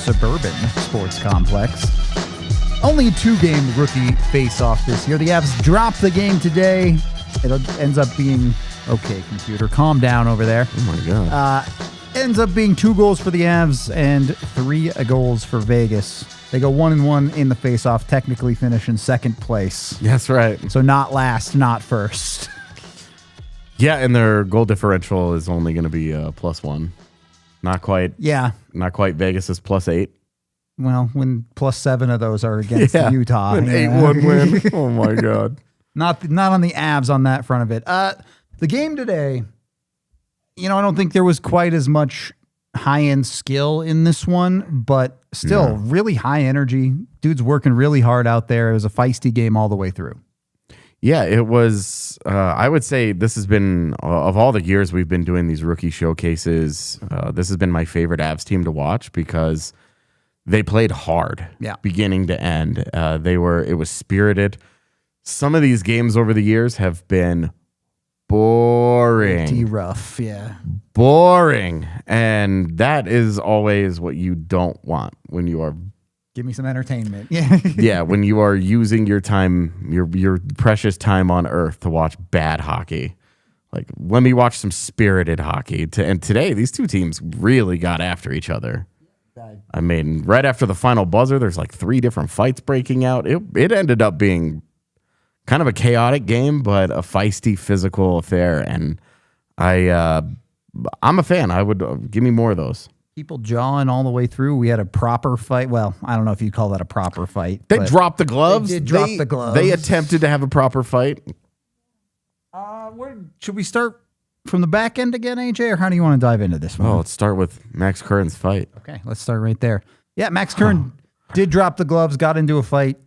Suburban Sports Complex. Only a 2-game rookie face-off this year. The Avs drop the game today. It ends up being, okay, computer, calm down over there. Oh, my God. Ends up being 2 goals for the Avs and 3 goals for Vegas. They go 1-1 in the face-off, technically finish in second place. That's right. So not last, not first. Yeah, and their goal differential is only going to be +1. Not quite. Yeah. Not quite Vegas's +8. Well, when +7 of those are against Utah. An 8-1 win. Oh, my God. Not on the Avs on that front of it. The game today, I don't think there was quite as much high-end skill in this one, but still really high energy. Dude's working really hard out there. It was a feisty game all the way through. Yeah, it was. I would say this has been, of all the years we've been doing these rookie showcases, this has been my favorite Avs team to watch because they played hard, beginning to end. It was spirited. Some of these games over the years have been boring. Pretty rough, yeah. Boring. And that is always what you don't want when you are. Give me some entertainment. Yeah. Yeah, when you are using your time, your precious time on Earth to watch bad hockey. Like, let me watch some spirited hockey. And today, these two teams really got after each other. I mean, right after the final buzzer, there's like 3 different fights breaking out. It ended up being kind of a chaotic game, but a feisty, physical affair. And I'm a fan. I would give me more of those. People jawing all the way through. We had a proper fight. Well, I don't know if you'd call that a proper fight. They dropped the gloves. They did drop the gloves. They attempted to have a proper fight. Should we start from the back end again, AJ, or how do you want to dive into this one? Oh, let's start with Max Curran's fight. Okay, let's start right there. Yeah, Max Curran did drop the gloves, got into a fight.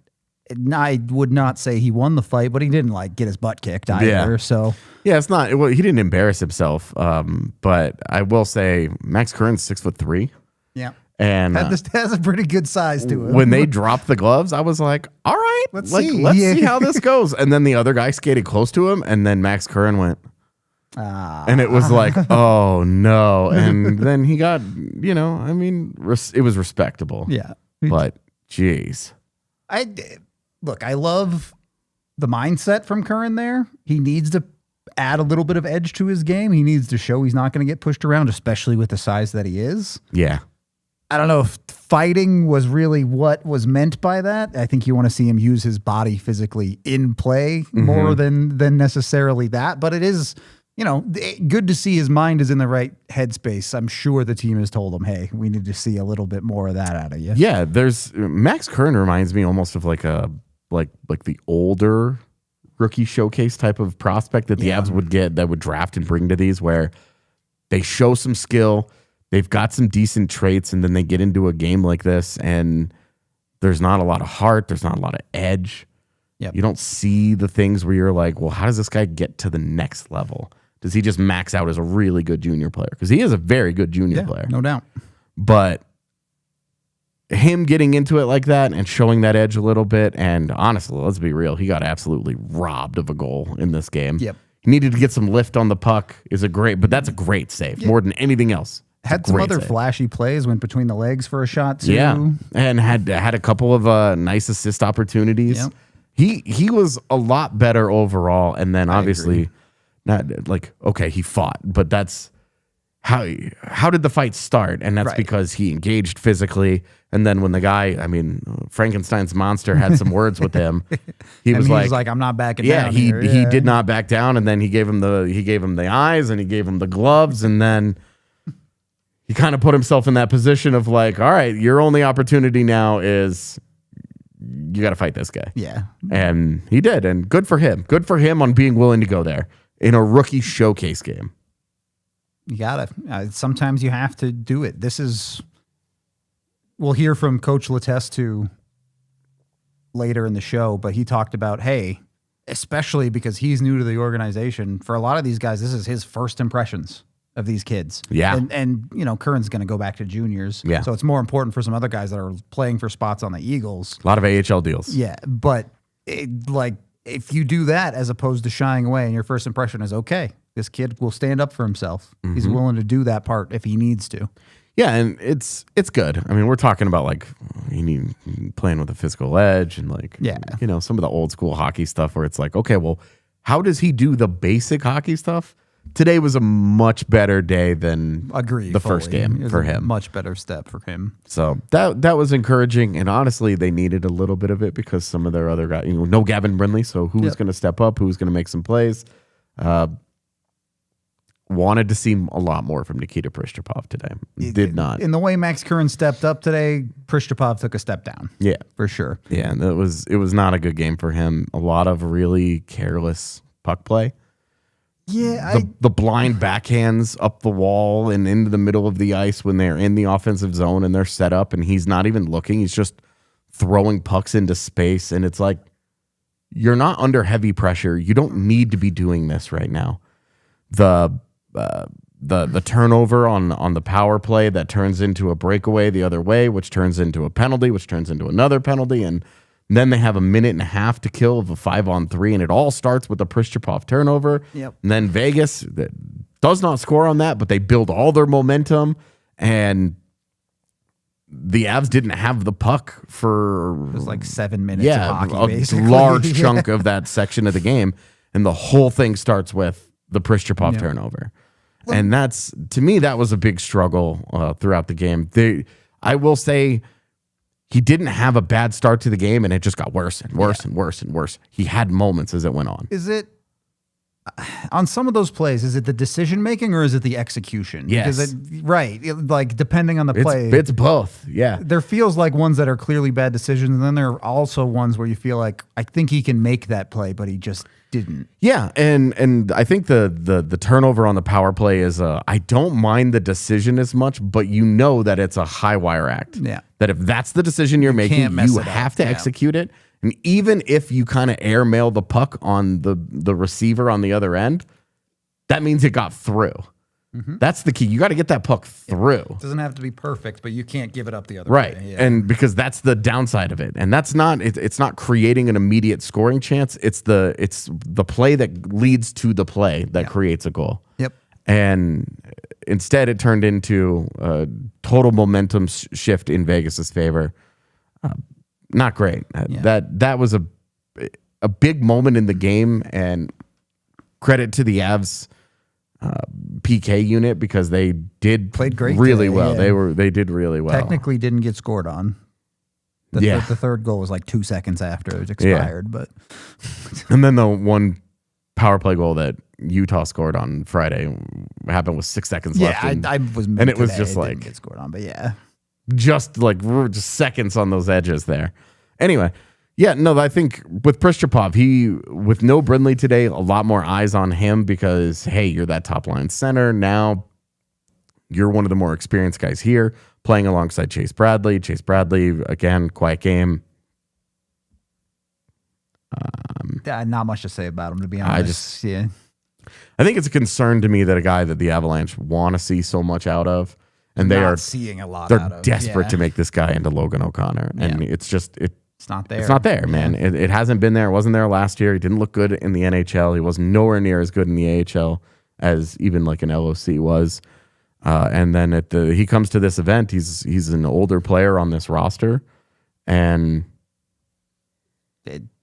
I would not say he won the fight, but he didn't get his butt kicked either. Yeah. So yeah, it's not. Well, he didn't embarrass himself. But I will say Max Curran's 6'3". Yeah, and has a pretty good size to him. When they dropped the gloves, I was like, all right, let's see how this goes. And then the other guy skated close to him, and then Max Curran went. And it was like, oh no. And then he got, it was respectable. Yeah, but geez, I love the mindset from Curran there. He needs to add a little bit of edge to his game. He needs to show he's not going to get pushed around, especially with the size that he is. Yeah. I don't know if fighting was really what was meant by that. I think you want to see him use his body physically in play more than necessarily that. But it is, good to see his mind is in the right headspace. I'm sure the team has told him, hey, we need to see a little bit more of that out of you. Yeah, Max Curran reminds me almost of like the older rookie showcase type of prospect that the Avs would get, that would draft and bring to these, where they show some skill, they've got some decent traits, and then they get into a game like this and there's not a lot of heart, there's not a lot of edge. Yep. You don't see the things where you're like, well, how does this guy get to the next level? Does he just max out as a really good junior player? Because he is a very good junior player. No doubt. But him getting into it like that and showing that edge a little bit, and honestly, let's be real, he got absolutely robbed of a goal in this game. Yep. He needed to get some lift on the puck. But that's a great save, more than anything else. Had some other flashy plays, went between the legs for a shot too. Yeah, and had a couple of nice assist opportunities. Yep. He was a lot better overall, and then obviously not he fought, but that's how did the fight start? And that's because he engaged physically, and then when the guy, Frankenstein's monster had some words with him, he was like, I'm not backing down. He did not back down, and then he gave him the eyes, and he gave him the gloves, and then he kind of put himself in that position of like, all right, your only opportunity now is you got to fight this guy. Yeah. And he did. And good for him. Good for him on being willing to go there in a rookie showcase game. You got to. Sometimes you have to do it. We'll hear from Coach Letestu later in the show, but he talked about, hey, especially because he's new to the organization, for a lot of these guys, this is his first impressions of these kids. Yeah. And Curran's going to go back to juniors. Yeah. So it's more important for some other guys that are playing for spots on the Eagles. A lot of AHL deals. Yeah. But if you do that as opposed to shying away and your first impression is, okay, this kid will stand up for himself. Mm-hmm. He's willing to do that part if he needs to. Yeah, and it's good. I mean, we're talking about playing with a physical edge and some of the old school hockey stuff where it's like, okay, well, how does he do the basic hockey stuff? Today was a much better day than the first game for him. Much better step for him. So that was encouraging, and honestly, they needed a little bit of it because some of their other guys, no Gavin Brindley, so who's going to step up? Who's going to make some plays? Wanted to see a lot more from Nikita Pristupov today. Did not. In the way Max Curran stepped up today, Pristupov took a step down. Yeah, for sure. Yeah, and it was not a good game for him. A lot of really careless puck play. Yeah, the blind backhands up the wall and into the middle of the ice when they're in the offensive zone and they're set up and he's not even looking. He's just throwing pucks into space, and it's like, you're not under heavy pressure. You don't need to be doing this right now. The turnover on the power play that turns into a breakaway the other way, which turns into a penalty, which turns into another penalty, and then they have a minute and a half to kill of a 5-on-3, and it all starts with the Pristupov turnover. Yep. And then Vegas does not score on that, but they build all their momentum, and the Avs didn't have the puck for... It was like 7 minutes of hockey, basically. A large chunk of that section of the game, and the whole thing starts with the Pristupov turnover. And that's, to me, that was a big struggle throughout the game. I will say he didn't have a bad start to the game, and it just got worse and worse and worse and worse. He had moments as it went on. Is it, on some of those plays, is it the decision-making or is it the execution? Yes. Because depending on the play. It's both, yeah. There feels like ones that are clearly bad decisions, and then there are also ones where you feel like, I think he can make that play, but he just didn't. Yeah, and I think the turnover on the power play is I don't mind the decision as much, but that it's a high wire act. Yeah. That if that's the decision you're making, you have to execute it. And even if you kind of airmail the puck on the receiver on the other end, that means it got through. Mm-hmm. That's the key. You got to get that puck through. It doesn't have to be perfect, but you can't give it up the other way. Right. Yeah. And because that's the downside of it. And that's not, it's not creating an immediate scoring chance. It's the play that leads to the play that creates a goal. Yep. And instead it turned into a total momentum shift in Vegas's favor. Not great. That was a big moment in the game, and credit to the Avs PK unit because they played great really today, well. Yeah. They did really well. Technically didn't get scored on. The third goal was like 2 seconds after it expired, but and then the one power play goal that Utah scored on Friday happened with 6 seconds left. I was and it was just like didn't get scored on, but just seconds on those edges there. Anyway, I think with Pristupov, with no Brindley today, a lot more eyes on him because, hey, you're that top line center. Now you're one of the more experienced guys here playing alongside Chase Bradley. Chase Bradley, again, quiet game. Not much to say about him, to be honest. I think it's a concern to me that a guy that the Avalanche want to see so much out of, and they are seeing a lot. They're desperate to make this guy into Logan O'Connor, and it's not there. It's not there, man. It hasn't been there. It wasn't there last year. He didn't look good in the NHL. He was nowhere near as good in the AHL as even like an LOC was. And then he comes to this event. He's an older player on this roster, and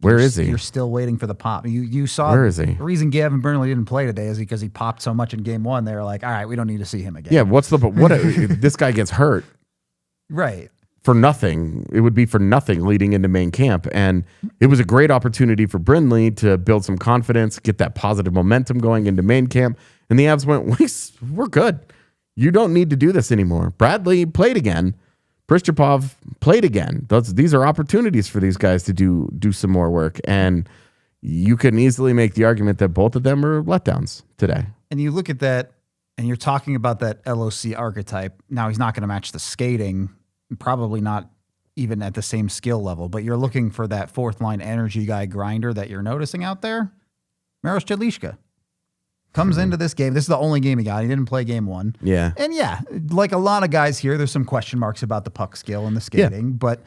where is he? You're still waiting for the pop. You saw. Where is he? The reason Gavin Brindley didn't play today is because he popped so much in game one. They were like, all right, we don't need to see him again. Yeah. What? This guy gets hurt, right? For nothing. It would be for nothing leading into main camp, and it was a great opportunity for Brindley to build some confidence, get that positive momentum going into main camp. And the Avs went, we're good. You don't need to do this anymore. Bradley played again, Pristupov played again. These are opportunities for these guys to do some more work. And you can easily make the argument that both of them are letdowns today. And you look at that, and you're talking about that LOC archetype. Now, he's not going to match the skating, probably not even at the same skill level, but you're looking for that fourth line energy guy grinder that you're noticing out there. Miroš Čelíška comes into this game. This is the only game he got. He didn't play game one. Yeah. And yeah, like a lot of guys here, there's some question marks about the puck skill and the skating, but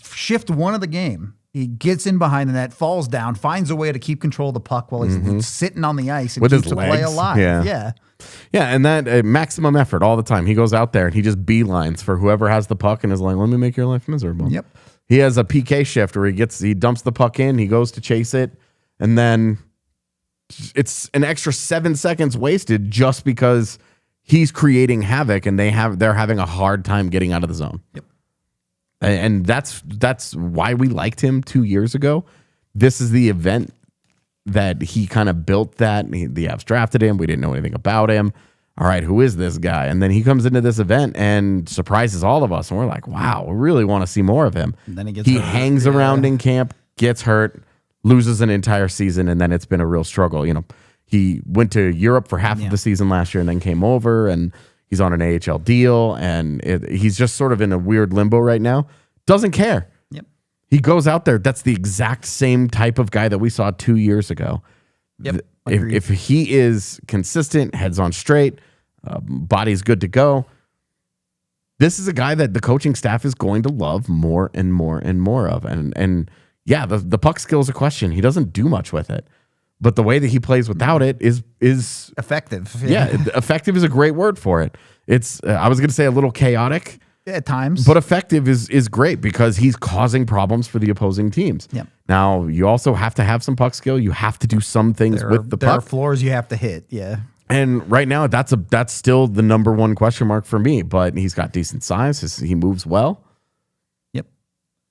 shift one of the game, he gets in behind the net, falls down, finds a way to keep control of the puck while he's sitting on the ice and with keeps his the legs. play alive. Yeah. And that maximum effort all the time. He goes out there and he just beelines for whoever has the puck and is like, let me make your life miserable. Yep. He has a PK shift where he dumps the puck in, he goes to chase it, and then it's an extra 7 seconds wasted just because he's creating havoc and they're having a hard time getting out of the zone. Yep. And that's why we liked him 2 years ago. This is the event that he kind of built that. The Avs drafted him. We didn't know anything about him. All right, who is this guy? And then he comes into this event and surprises all of us. And we're like, wow, we really want to see more of him. And then he hangs around in camp, gets hurt, loses an entire season, and then it's been a real struggle. You know, he went to Europe for half of the season last year and then came over, and he's on an AHL deal, and he's just sort of in a weird limbo right now. Doesn't care. Yep. He goes out there. That's the exact same type of guy that we saw 2 years ago. Yep. If he is consistent, heads on straight, body's good to go, this is a guy that the coaching staff is going to love more and more and more of. And yeah, the puck skill is a question. He doesn't do much with it. But the way that he plays without it is effective. Yeah, effective is a great word for it. It's I was going to say a little chaotic at times, but effective is great because he's causing problems for the opposing teams. Yep. Now, you also have to have some puck skill. You have to do some things with the puck. There are floors you have to hit. Yeah. And right now, that's still the number one question mark for me. But he's got decent size. He moves well. Yep.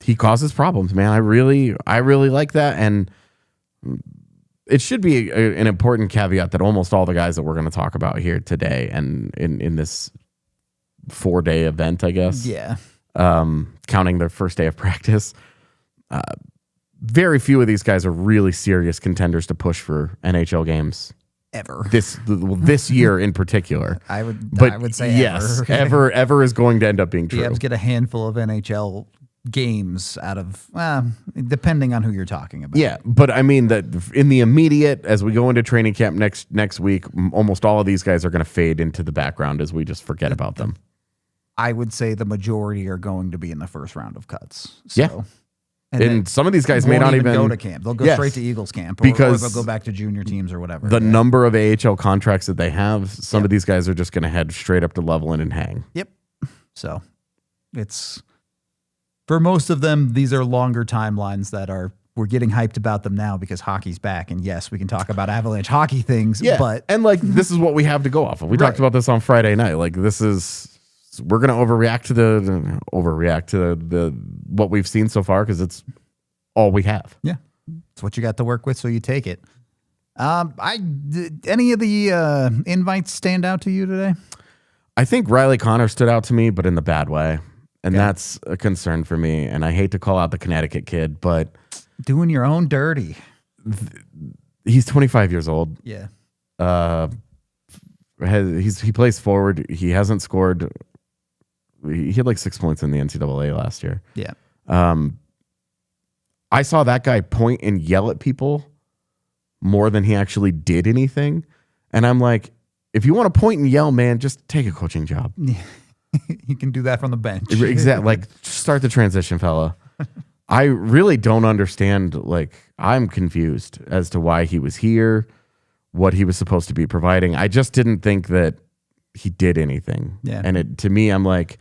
He causes problems, man. I really like that. And it should be an important caveat that almost all the guys that we're going to talk about here today and in this 4-day event, I guess. Yeah. Counting their first day of practice. Very few of these guys are really serious contenders to push for NHL games ever. This year in particular. I would say yes, ever. ever is going to end up being true. The Avs get a handful of NHL games out of, depending on who you're talking about. Yeah, but I mean that in the immediate, as we go into training camp next week, almost all of these guys are going to fade into the background as we just forget about them. I would say the majority are going to be in the first round of cuts. So. Yeah. And some of these guys may not even go to camp. They'll go straight to Eagles camp or they'll go back to junior teams or whatever. The number of AHL contracts that they have, some of these guys are just going to head straight up to Levelland and hang. Yep. So it's, for most of them, these are longer timelines that we're getting hyped about them now because hockey's back. And yes, we can talk about Avalanche hockey things, but. And like, this is what we have to go off of. We talked about this on Friday night. Like, we're going to overreact to the what we've seen so far because it's all we have. Yeah. It's what you got to work with, so you take it. Any of the invites stand out to you today? I think Riley Connor stood out to me, but in the bad way. And that's a concern for me. And I hate to call out the Connecticut kid, but doing your own dirty. He's 25 years old. Yeah. He plays forward. He hasn't scored. He had like 6 points in the NCAA last year. Yeah. I saw that guy point and yell at people more than he actually did anything. And I'm like, if you want to point and yell, man, just take a coaching job. You can do that from the bench. Exactly. Like, start the transition, fella. I really don't understand. Like, I'm confused as to why he was here, what he was supposed to be providing. I just didn't think that he did anything. Yeah. And to me, I'm like,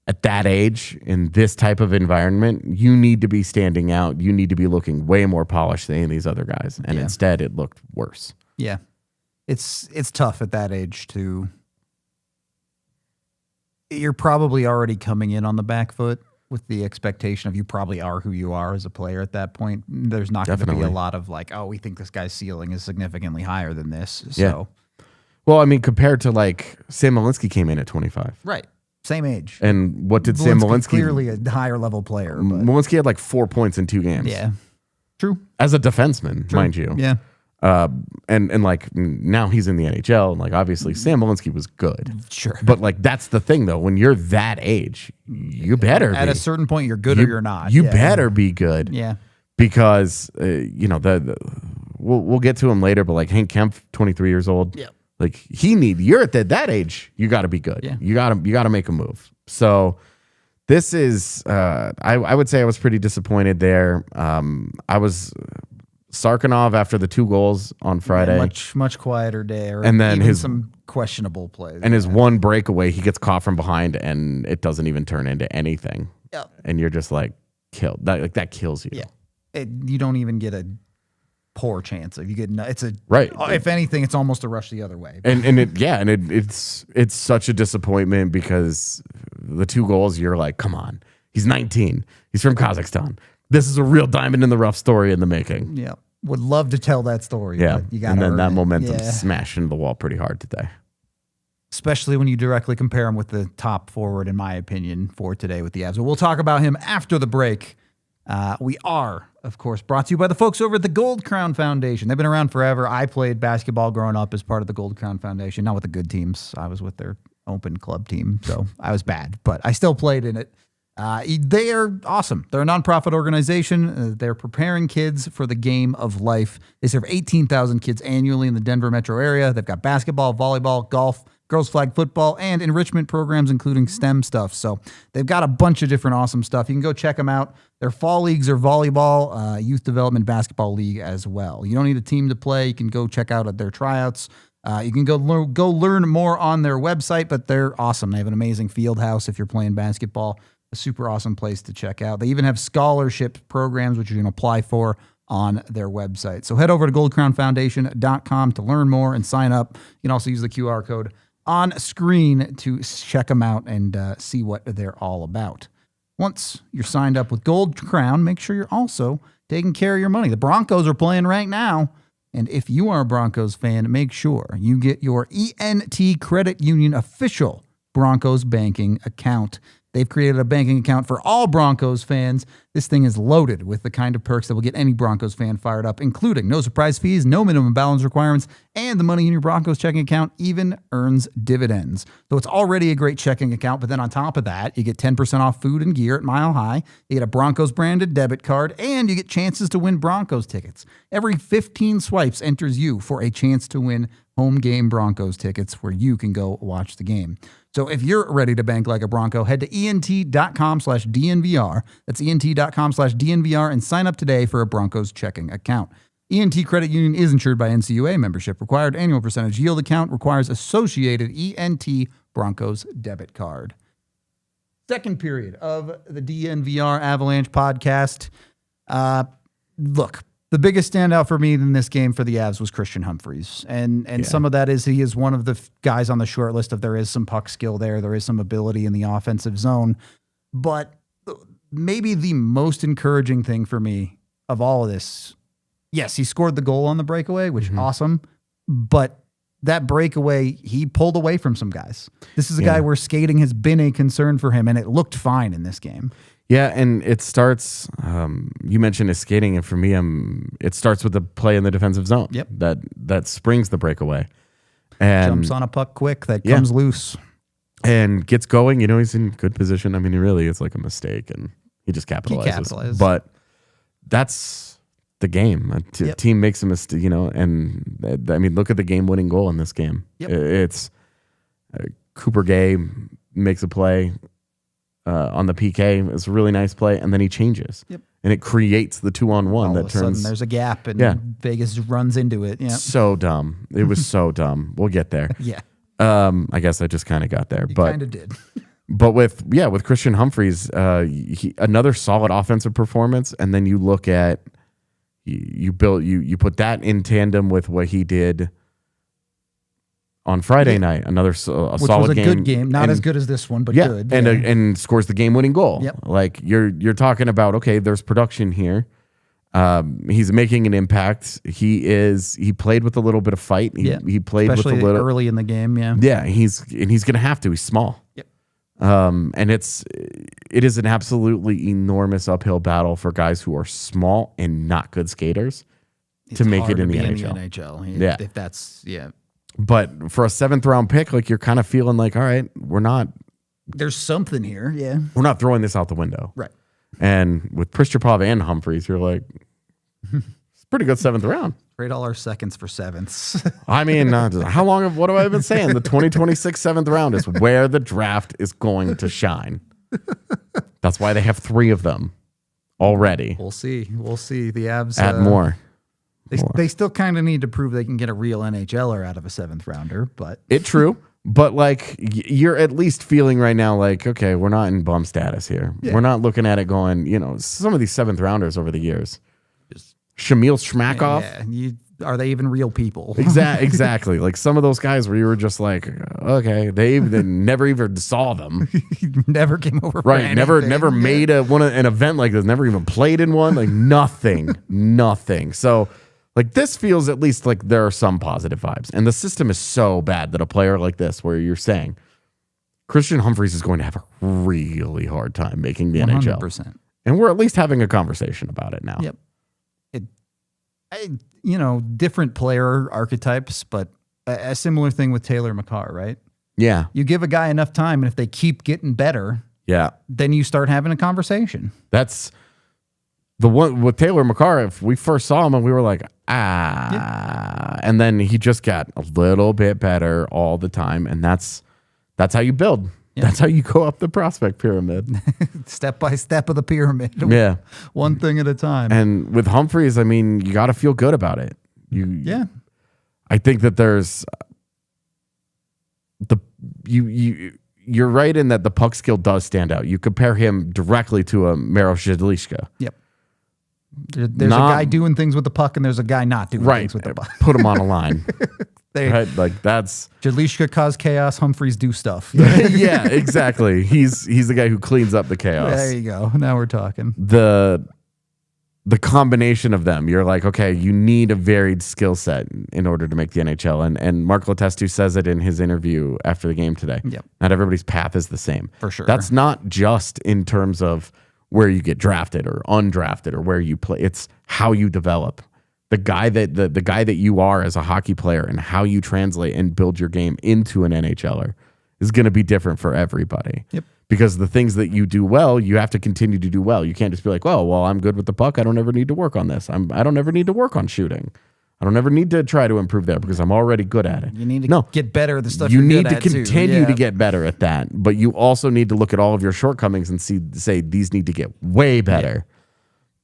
at that age, in this type of environment, you need to be standing out. You need to be looking way more polished than any of these other guys. And instead, it looked worse. Yeah. It's tough at that age to... You're probably already coming in on the back foot with the expectation of you probably are who you are as a player at that point. There's not going to be a lot of like, oh, we think this guy's ceiling is significantly higher than this. So, well, I mean, compared to like Sam Malinsky came in at 25. Right. Same age. And what did Sam Malinsky? Clearly a higher level player. But. Malinsky had like 4 points in 2 games. Yeah. True. As a defenseman, mind you. Yeah. And like now he's in the NHL. And like obviously Sam Malinsky was good. Sure. But like that's the thing though. When you're that age, you better at be. a certain point you're good or you're not. You better be good. Yeah. Because we'll get to him later. But like Hank Kempf, 23 years old. Yeah. Like you're at that age. You got to be good. Yeah. You got to make a move. So. This is, I would say I was pretty disappointed there. I was Sarkinov after the 2 goals on Friday. Much quieter day. And then some questionable plays. And his one breakaway, he gets caught from behind and it doesn't even turn into anything. Yep. And you're just like, killed. That kills you. Yeah. You don't even get a poor chance of you get it's a right. If anything, it's almost a rush the other way. It's such a disappointment because the 2 goals, you're like, come on, he's 19, he's from Kazakhstan. This is a real diamond in the rough story in the making. Yeah, would love to tell that story. Yeah, but you got and then that momentum smashed into the wall pretty hard today. Especially when you directly compare him with the top forward, in my opinion, for today with the Avs. But we'll talk about him after the break. We are, of course, brought to you by the folks over at the Gold Crown Foundation. They've been around forever. I played basketball growing up as part of the Gold Crown Foundation, not with the good teams. I was with their open club team, so I was bad, but I still played in it. They are awesome. They're a nonprofit organization. They're preparing kids for the game of life. They serve 18,000 kids annually in the Denver metro area. They've got basketball, volleyball, golf, girls flag football, and enrichment programs, including STEM stuff. So they've got a bunch of different awesome stuff. You can go check them out. Their fall leagues are volleyball, youth development basketball league as well. You don't need a team to play. You can go check out their tryouts. You can go learn more on their website, but they're awesome. They have an amazing field house if you're playing basketball. A super awesome place to check out. They even have scholarship programs, which you can apply for on their website. So head over to goldcrownfoundation.com to learn more and sign up. You can also use the QR code on screen to check them out and see what they're all about. Once you're signed up with Gold Crown, make sure you're also taking care of your money. The Broncos are playing right now. And if you are a Broncos fan, make sure you get your ENT Credit Union official Broncos banking account. They've created a banking account for all Broncos fans. This thing is loaded with the kind of perks that will get any Broncos fan fired up, including no surprise fees, no minimum balance requirements, and the money in your Broncos checking account even earns dividends. So it's already a great checking account, but then on top of that, you get 10% off food and gear at Mile High, you get a Broncos branded debit card, and you get chances to win Broncos tickets. Every 15 swipes enters you for a chance to win home game Broncos tickets where you can go watch the game. So if you're ready to bank like a Bronco, head to ent.com/DNVR. That's ent.com/DNVR and sign up today for a Broncos checking account. ENT Credit Union is insured by NCUA. Membership required. Annual percentage yield account requires associated ENT Broncos debit card. Second period of the DNVR Avalanche podcast. Look, the biggest standout for me in this game for the Avs was Christan Humphreys. And some of that is he is one of the guys on the short list of there is some puck skill there. There is some ability in the offensive zone. But maybe the most encouraging thing for me of all of this, yes, he scored the goal on the breakaway, which is awesome. But that breakaway, he pulled away from some guys. This is a guy where skating has been a concern for him, and it looked fine in this game. Yeah, and it starts, you mentioned his skating, and for me, it starts with the play in the defensive zone. Yep. That springs the breakaway. And jumps on a puck quick that comes loose. And gets going. You know, he's in good position. I mean, it's like a mistake, and he just capitalizes. But that's the game. A team makes a mistake, and I mean, look at the game-winning goal in this game. Yep. It's Cooper Gay makes a play. On the PK, it's a really nice play, and then he changes. Yep. And it creates the 2-on-1 that turns. There's a gap, and Vegas runs into it. Yeah. So dumb. It was so dumb. We'll get there. Yeah. I guess I just kind of got there. You kind of did. But with Christan Humphreys, another solid offensive performance, and then you look at you put that in tandem with what he did on Friday night, another solid game. Which was a good game. Not as good as this one, but good. And scores the game-winning goal. Yep. Like, you're talking about, okay, there's production here. He's making an impact. He played with a little bit of fight. He played especially with a little early in the game, Yeah, he's going to have to. He's small. Yep. And it is an absolutely enormous uphill battle for guys who are small and not good skaters to make it in the NHL. Yeah. If that's, But for a 7th round pick, like you're kind of feeling like, all right, there's something here. Yeah. We're not throwing this out the window. Right. And with Pristupov and Humphreys, you're like, it's pretty good 7th round. Trade all our seconds for 7ths. I mean, what have I been saying? The 2026 7th round is where the draft is going to shine. That's why they have 3 of them already. We'll see. The Avs add more. They still kind of need to prove they can get a real NHLer out of a 7th rounder, but true. But like you're at least feeling right now like, okay, we're not in bum status here. Yeah. We're not looking at it going, some of these 7th rounders over the years. Shamil Shmakov. Yeah. Are they even real people? Exactly. Like some of those guys where you were just like, okay, they never even saw them. Never came over. Right. Never made an event like this. Never even played in one. Like nothing. So like this feels at least like there are some positive vibes. And the system is so bad that a player like this, where you're saying Christan Humphreys is going to have a really hard time making the 100%. NHL. And we're at least having a conversation about it now. Yep. Different player archetypes, but a similar thing with Taylor McCarr, right? Yeah. You give a guy enough time, and if they keep getting better, then you start having a conversation. That's the one with Taylor McCarr. If we first saw him and we were like, and then he just got a little bit better all the time, and that's how you build. Yeah. That's how you go up the prospect pyramid. Step by step of the pyramid. Yeah. One thing at a time. And with Humphreys, I mean, you got to feel good about it. I think that there's you're right in that the puck skill does stand out. You compare him directly to a Miroslav Želíčka. Yep. There's a guy doing things with the puck, and there's a guy not doing things with the puck. Put him on a line. Right? Like that's Želíčka cause chaos. Humphreys do stuff. Yeah, exactly. He's the guy who cleans up the chaos. There you go. Now we're talking. The combination of them, you're like, okay, you need a varied skill set in order to make the NHL. And Mark Letestu says it in his interview after the game today. Yep. Not everybody's path is the same. For sure. That's not just in terms of where you get drafted or undrafted or where you play. It's how you develop. The guy that you are as a hockey player and how you translate and build your game into an NHLer is going to be different for everybody. Yep. Because the things that you do well, you have to continue to do well. You can't just be like, well, I'm good with the puck. I don't ever need to work on this. I don't ever need to work on shooting. I don't ever need to try to improve there because I'm already good at it. You need to get better at the stuff you you're need good to at continue too. to get better at that. But you also need to look at all of your shortcomings and say these need to get way better. Yeah.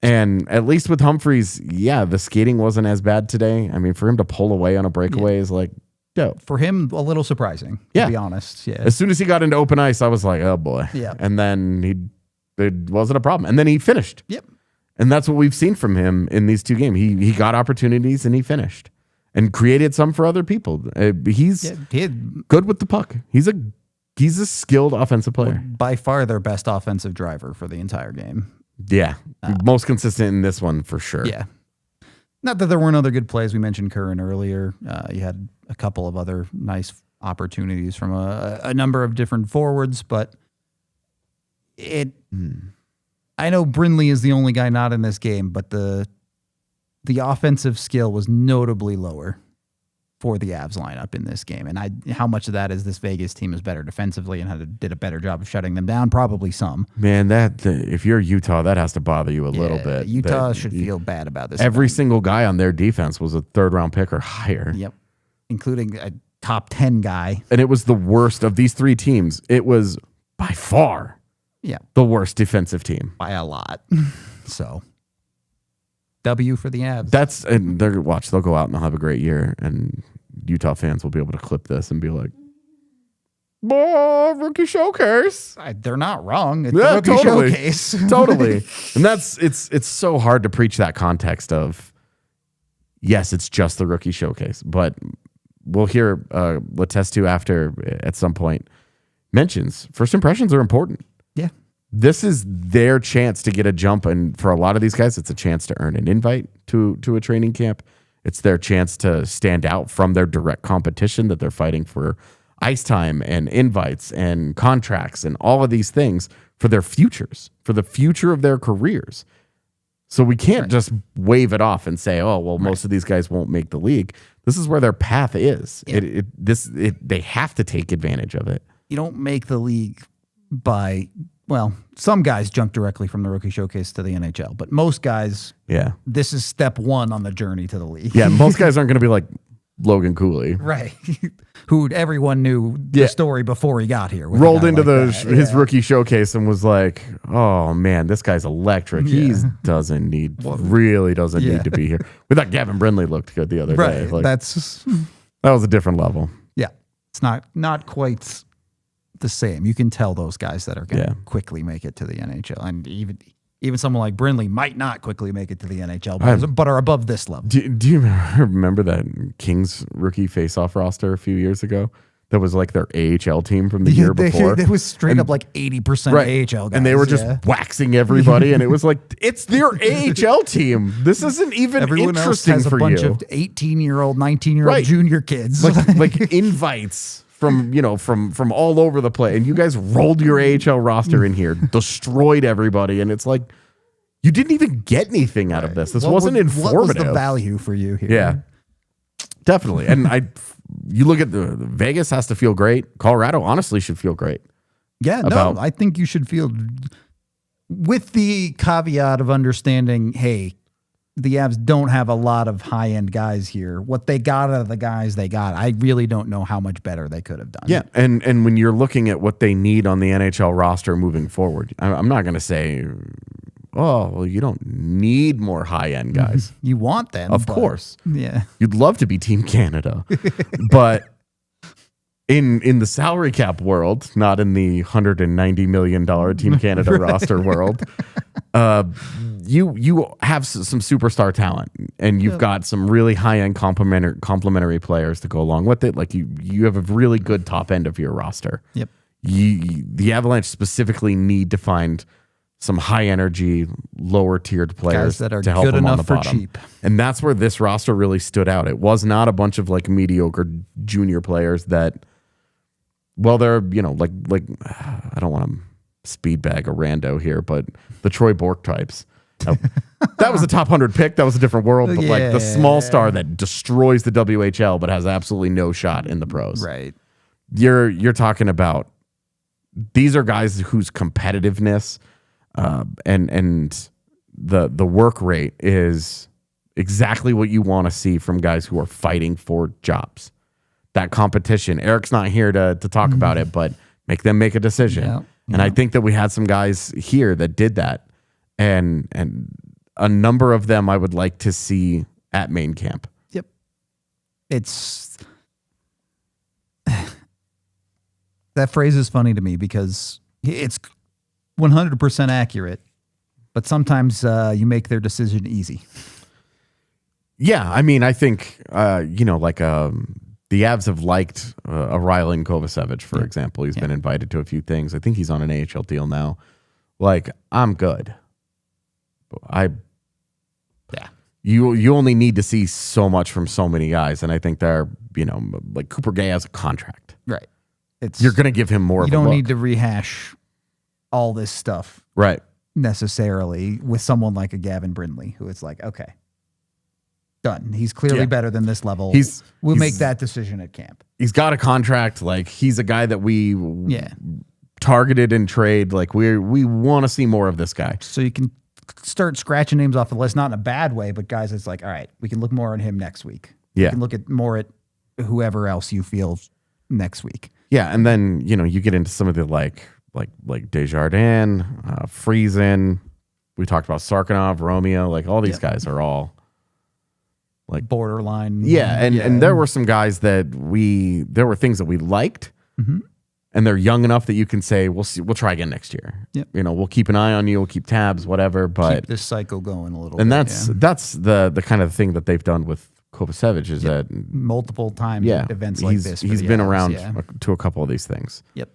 And at least with Humphreys, the skating wasn't as bad today. I mean, for him to pull away on a breakaway is like dope. For him, a little surprising, to be honest. Yeah. As soon as he got into open ice, I was like, oh boy. Yeah. And then it wasn't a problem. And then he finished. Yep. And that's what we've seen from him in these 2 games. He got opportunities and he finished and created some for other people. He's good with the puck. He's a skilled offensive player. By far their best offensive driver for the entire game. Yeah. Most consistent in this one for sure. Yeah. Not that there weren't other good plays. We mentioned Curran earlier. You had a couple of other nice opportunities from a number of different forwards, but I know Brindley is the only guy not in this game, but the offensive skill was notably lower for the Avs lineup in this game. And how much of that is this Vegas team is better defensively and did a better job of shutting them down? Probably some. Man, if you're Utah, that has to bother you a little bit. Utah should feel bad about this. Every single guy on their defense was a 3rd round pick or higher. Yep. Including a top 10 guy. And it was the worst of these 3 teams. It was by far the worst defensive team. By a lot. So, W for the Avs. They'll go out and they'll have a great year, and Utah fans will be able to clip this and be like, rookie showcase. They're not wrong. It's the rookie showcase. Totally. And it's so hard to preach that context of, yes, it's just the rookie showcase, but we'll hear Letestu after at some point mentions first impressions are important. Yeah. This is their chance to get a jump, and for a lot of these guys, it's a chance to earn an invite to a training camp. It's their chance to stand out from their direct competition that they're fighting for ice time and invites and contracts and all of these things for their futures, for the future of their careers. So we can't just wave it off and say, oh, well, most of these guys won't make the league. This is where their path is. Yeah. They have to take advantage of it. You don't make the league by, well, some guys jump directly from the rookie showcase to the NHL, but most guys, this is step one on the journey to the league. Yeah, most guys aren't going to be like Logan Cooley. Right. Who everyone knew the story before he got here. Rolled into like his rookie showcase and was like, oh man, this guy's electric. Yeah. He really doesn't need to be here. We thought Gavin Brindley looked good the other day. Like, that was a different level. Yeah. It's not quite the same. You can tell those guys that are going to quickly make it to the NHL. And even someone like Brindley might not quickly make it to the NHL, but are above this level. Do you remember that Kings rookie faceoff roster a few years ago? That was like their AHL team from the year before. It was straight up like 80% AHL guys. And they were just waxing everybody. And it was like, it's their AHL team. This isn't even Everyone interesting else has for a bunch you. of 18-year-old, 19-year-old junior kids. Like invites from all over the place, and you guys rolled your AHL roster in here, destroyed everybody, and it's like you didn't even get anything out of this. This wasn't informative. What was the value for you here? Yeah, definitely. And you look at the Vegas has to feel great. Colorado honestly should feel great. Yeah, no, I think you should feel, with the caveat of understanding, hey, the Avs don't have a lot of high-end guys here. What they got out of the guys they got, I really don't know how much better they could have done. Yeah, and when you're looking at what they need on the NHL roster moving forward, I'm not going to say, oh, well, you don't need more high-end guys. You want them. Of course. Yeah. You'd love to be Team Canada. But in the salary cap world, not in the $190 million Team Canada roster world, you have some superstar talent, and you've got some really high-end complementary players to go along with it. Like you have a really good top end of your roster. Yep. The Avalanche specifically need to find some high-energy, lower-tiered players that are to help good them enough on the for bottom. cheap. And that's where this roster really stood out. It was not a bunch of like mediocre junior players that, well, they're, like I don't want to speed bag a rando here, but the Troy Bork types. That was a top 100 pick. That was a different world. But like the small star that destroys the WHL but has absolutely no shot in the pros. Right. You're talking about, these are guys whose competitiveness and the work rate is exactly what you want to see from guys who are fighting for jobs. That competition. Eric's not here to talk about it, but make them make a decision. Yeah. And I think that we had some guys here that did that. And a number of them I would like to see at main camp. Yep. It's that phrase is funny to me because it's 100% accurate, but sometimes you make their decision easy. Yeah, I mean, I think the Avs have liked Rylan Kovacevic, for example. He's been invited to a few things. I think he's on an AHL deal now. Like, I'm good. You only need to see so much from so many guys, and I think they're, like Cooper Gay has a contract. Right. You're going to give him more of a look. You don't need to rehash all this stuff. Right. Necessarily with someone like a Gavin Brindley, who it's like, okay, done. He's clearly better than this level. We'll make that decision at camp. He's got a contract. Like, he's a guy that we targeted in trade. Like, we want to see more of this guy. So you can start scratching names off the list, not in a bad way, but guys, it's like, all right, we can look more at him next week. Yeah. We can look at more at whoever else you feel next week. Yeah, and then, you get into some of the like Desjardins, Friesen. We talked about Sarkinov, Romeo. Like, all these guys are all like borderline. Yeah, and there were some guys that there were things that we liked, and they're young enough that you can say, we'll try again next year. Yep. We'll keep an eye on you, we'll keep tabs, whatever. But keep this cycle going a little. And bit, that's the kind of thing that they've done with Kovacevic is that multiple times at events like this. He's been around to a couple of these things. Yep.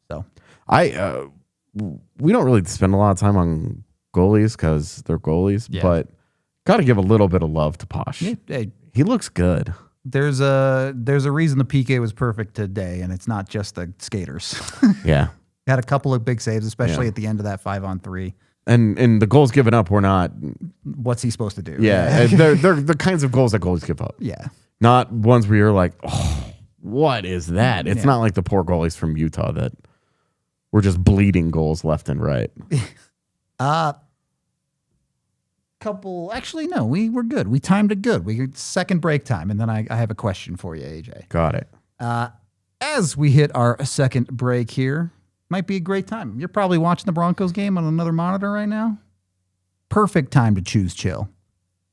So we don't really spend a lot of time on goalies because they're goalies, but got to give a little bit of love to Posh. Yeah, he looks good. There's a reason the PK was perfect today, and it's not just the skaters. Yeah. Had a couple of big saves, especially at the end of that 5-on-3. And the goals given up were not. What's he supposed to do? Yeah, they're the kinds of goals that goalies give up. Yeah. Not ones where you're like, oh, what is that? It's not like the poor goalies from Utah that were just bleeding goals left and right. Actually, no, we were good. We timed it good. We got second break time, and then I have a question for you, AJ. Got it. As we hit our second break here, might be a great time. You're probably watching the Broncos game on another monitor right now. Perfect time to choose chill,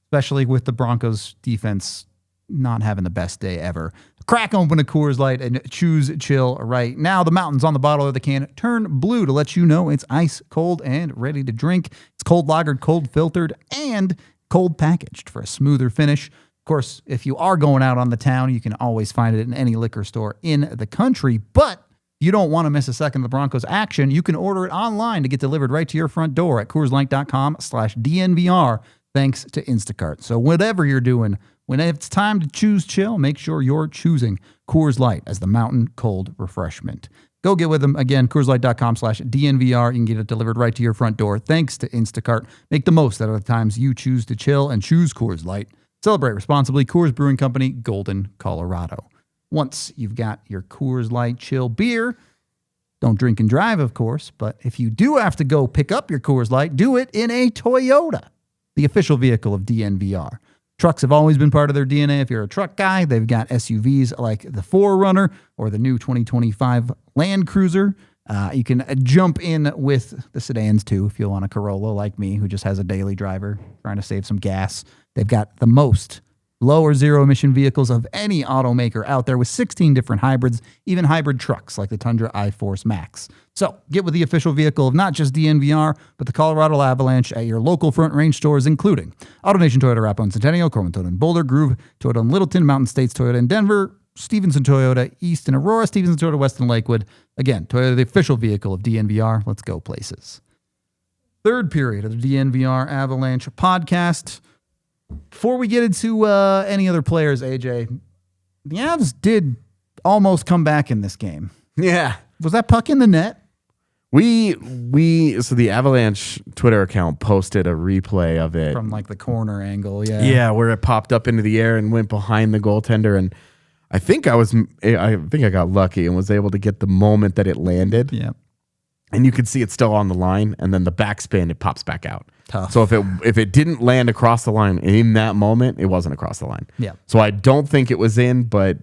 especially with the Broncos defense not having the best day ever. Crack open a Coors Light and choose chill right now. The mountains on the bottle of the can turn blue to let you know it's ice cold and ready to drink. It's cold lagered, cold filtered, and cold packaged for a smoother finish. Of course, if you are going out on the town, you can always find it in any liquor store in the country, but you don't want to miss a second of the Broncos action. You can order it online to get delivered right to your front door at CoorsLight.com/DNVR, thanks to Instacart. So whatever you're doing, when it's time to choose chill, make sure you're choosing Coors Light as the mountain cold refreshment. Go get with them. Again, CoorsLight.com/DNVR. You can get it delivered right to your front door, thanks to Instacart. Make the most out of the times you choose to chill and choose Coors Light. Celebrate responsibly. Coors Brewing Company, Golden, Colorado. Once you've got your Coors Light chill beer, don't drink and drive, of course, but if you do have to go pick up your Coors Light, do it in a Toyota, the official vehicle of DNVR. Trucks have always been part of their DNA. If you're a truck guy, they've got SUVs like the 4Runner or the new 2025 Land Cruiser. You can jump in with the sedans too if you want a Corolla like me who just has a daily driver trying to save some gas. They've got the most low or zero emission vehicles of any automaker out there with 16 different hybrids, even hybrid trucks like the Tundra iForce Max. So get with the official vehicle of not just DNVR, but the Colorado Avalanche at your local Front Range stores, including AutoNation Toyota Arapahoe and Centennial, Corman Toyota in Boulder, Groove Toyota in Littleton, Mountain States Toyota in Denver, Stevenson Toyota East in Aurora, Stevenson Toyota West in Lakewood. Again, Toyota, the official vehicle of DNVR. Let's go places. Third period of the DNVR Avalanche podcast. Before we get into any other players, AJ, the Avs did almost come back in this game. Yeah. Was that puck in the net? So the Avalanche Twitter account posted a replay of it. From like the corner angle, yeah. Yeah, where it popped up into the air and went behind the goaltender. And I think I got lucky and was able to get the moment that it landed. Yeah. And you could see it's still on the line, and then the backspin, it pops back out. Tough. So if it didn't land across the line in that moment, it wasn't across the line. Yeah. So I don't think it was in, but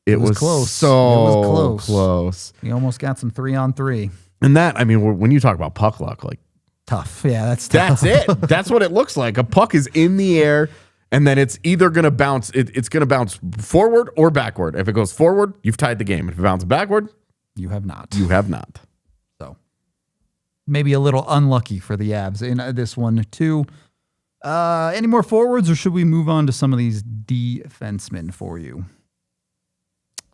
it was close. So close. We almost got some 3-on-3. And that, I mean, when you talk about puck luck, like tough. Yeah, that's tough. That's it. That's what it looks like. A puck is in the air, and then it's either going to bounce. It's going to bounce forward or backward. If it goes forward, you've tied the game. If it bounces backward, you have not. You have not. So maybe a little unlucky for the Avs in this one too. Any more forwards, or should we move on to some of these defensemen for you?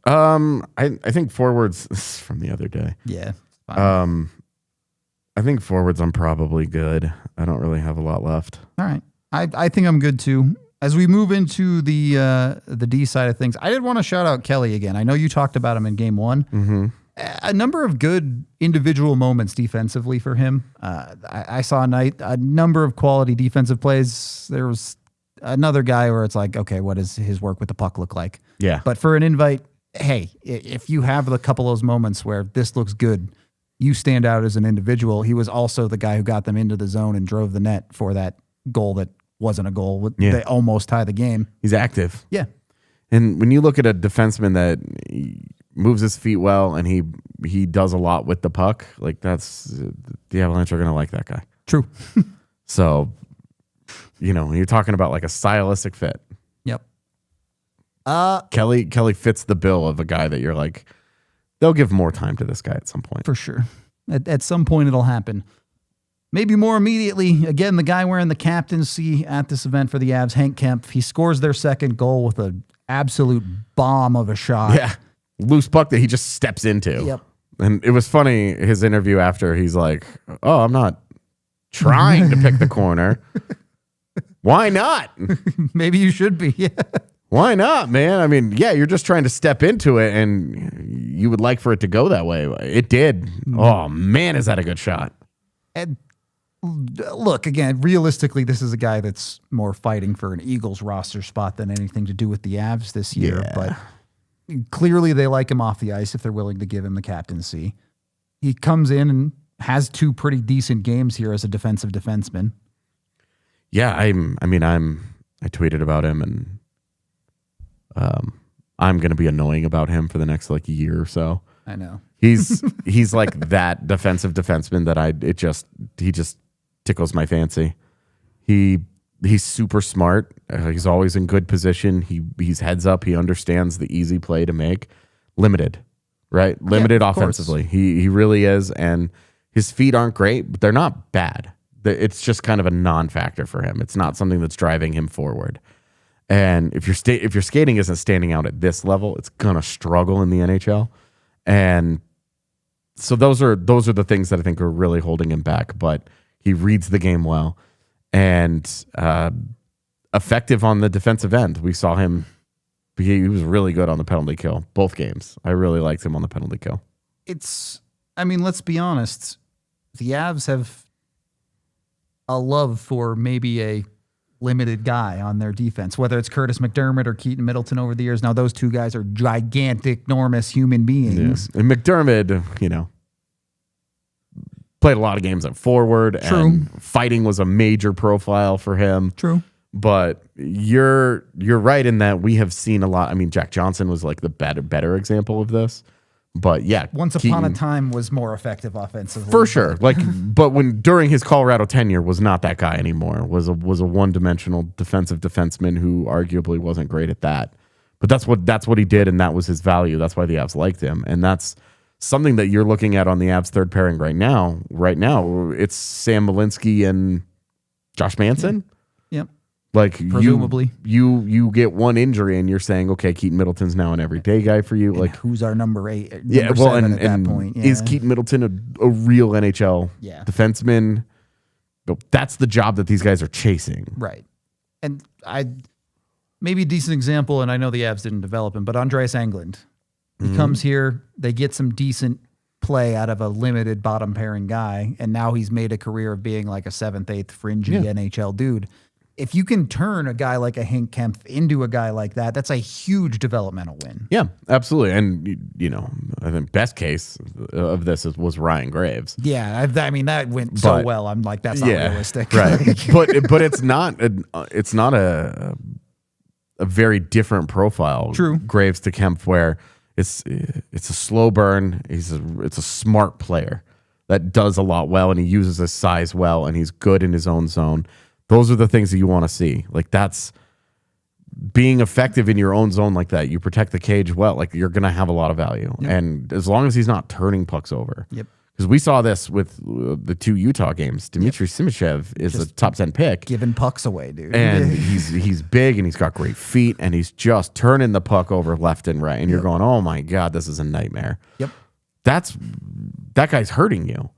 I think forwards from the other day. Yeah. I think forwards I'm probably good. I don't really have a lot left. All right. I think I'm good too. As we move into the D side of things, I did want to shout out Kelly again. I know you talked about him in game one. Mm-hmm. A number of good individual moments defensively for him. I saw a number of quality defensive plays. There was another guy where it's like, okay, what does his work with the puck look like? Yeah. But for an invite, hey, if you have a couple of those moments where this looks good, you stand out as an individual. He was also the guy who got them into the zone and drove the net for that goal that wasn't a goal. Yeah. They almost tie the game. He's active. Yeah. And when you look at a defenseman that moves his feet well and he does a lot with the puck, like that's the Avalanche are going to like that guy. True. So, when you're talking about like a stylistic fit. Yep. Kelly fits the bill of a guy that you're like, they'll give more time to this guy at some point. For sure. At some point it'll happen. Maybe more immediately, again, the guy wearing the captaincy at this event for the Avs, Hank Kempf, he scores their second goal with an absolute bomb of a shot. Yeah. Loose puck that he just steps into. Yep. And it was funny, his interview after, he's like, oh, I'm not trying to pick the corner. Why not? Maybe you should be. Yeah. Why not, man? I mean, yeah, you're just trying to step into it, and you would like for it to go that way. It did. Oh, man, is that a good shot. And look, again, realistically, this is a guy that's more fighting for an Eagles roster spot than anything to do with the Avs this year. Yeah. But clearly they like him off the ice if they're willing to give him the captaincy. He comes in and has 2 pretty decent games here as a defensive defenseman. Yeah, I tweeted about him, and I'm going to be annoying about him for the next year or so. I know. He's like that defensive defenseman that he just tickles my fancy. He's super smart. He's always in good position. He's heads up. He understands the easy play to make. Limited, right? Limited offensively. He really is, and his feet aren't great, but they're not bad. It's just kind of a non-factor for him. It's not something that's driving him forward. And if your skating isn't standing out at this level, it's gonna struggle in the NHL. And so those are the things that I think are really holding him back. But he reads the game well and effective on the defensive end. We saw him; he was really good on the penalty kill both games. I really liked him on the penalty kill. Let's be honest. The Avs have a love for maybe a limited guy on their defense, whether it's Curtis McDermott or Keaton Middleton over the years. Now, those 2 guys are gigantic, enormous human beings. Yeah. And McDermott, played a lot of games at forward. True. And fighting was a major profile for him. True. But you're right in that we have seen a lot. I mean, Jack Johnson was like the better example of this. But yeah, once upon a time was more effective offensively. For sure. But when during his Colorado tenure was not that guy anymore. Was a one-dimensional defensive defenseman who arguably wasn't great at that. But that's what he did, and that was his value. That's why the Avs liked him. And that's something that you're looking at on the Avs third pairing right now. Right now, it's Sam Malinsky and Josh Manson. Yep. Presumably, you get one injury and you're saying, okay, Keaton Middleton's now an everyday guy for you. And who's our number 8? At that point. Yeah. Is Keaton Middleton a real NHL defenseman? That's the job that these guys are chasing. Right. And maybe a decent example, and I know the Avs didn't develop him, but Andreas Englund. He comes here, they get some decent play out of a limited bottom pairing guy, and now he's made a career of being like a 7th, 8th fringy NHL dude. If you can turn a guy like a Hank Kempf into a guy like that, that's a huge developmental win. Yeah, absolutely. And, I think best case of this was Ryan Graves. Yeah, that went so well. I'm like, that's not realistic. Right. but it's not a very different profile. True. Graves to Kempf, where it's a slow burn. It's a smart player that does a lot well, and he uses his size well, and he's good in his own zone. Those are the things that you want to see. That's being effective in your own zone like that. You protect the cage well. You're going to have a lot of value. Yep. And as long as he's not turning pucks over. Yep. Because we saw this with the 2 Utah games. Dmitry Simachev is a top 10 pick. Giving pucks away, dude. And he's big and he's got great feet and he's just turning the puck over left and right. And you're going, oh my God, this is a nightmare. Yep. That guy's hurting you.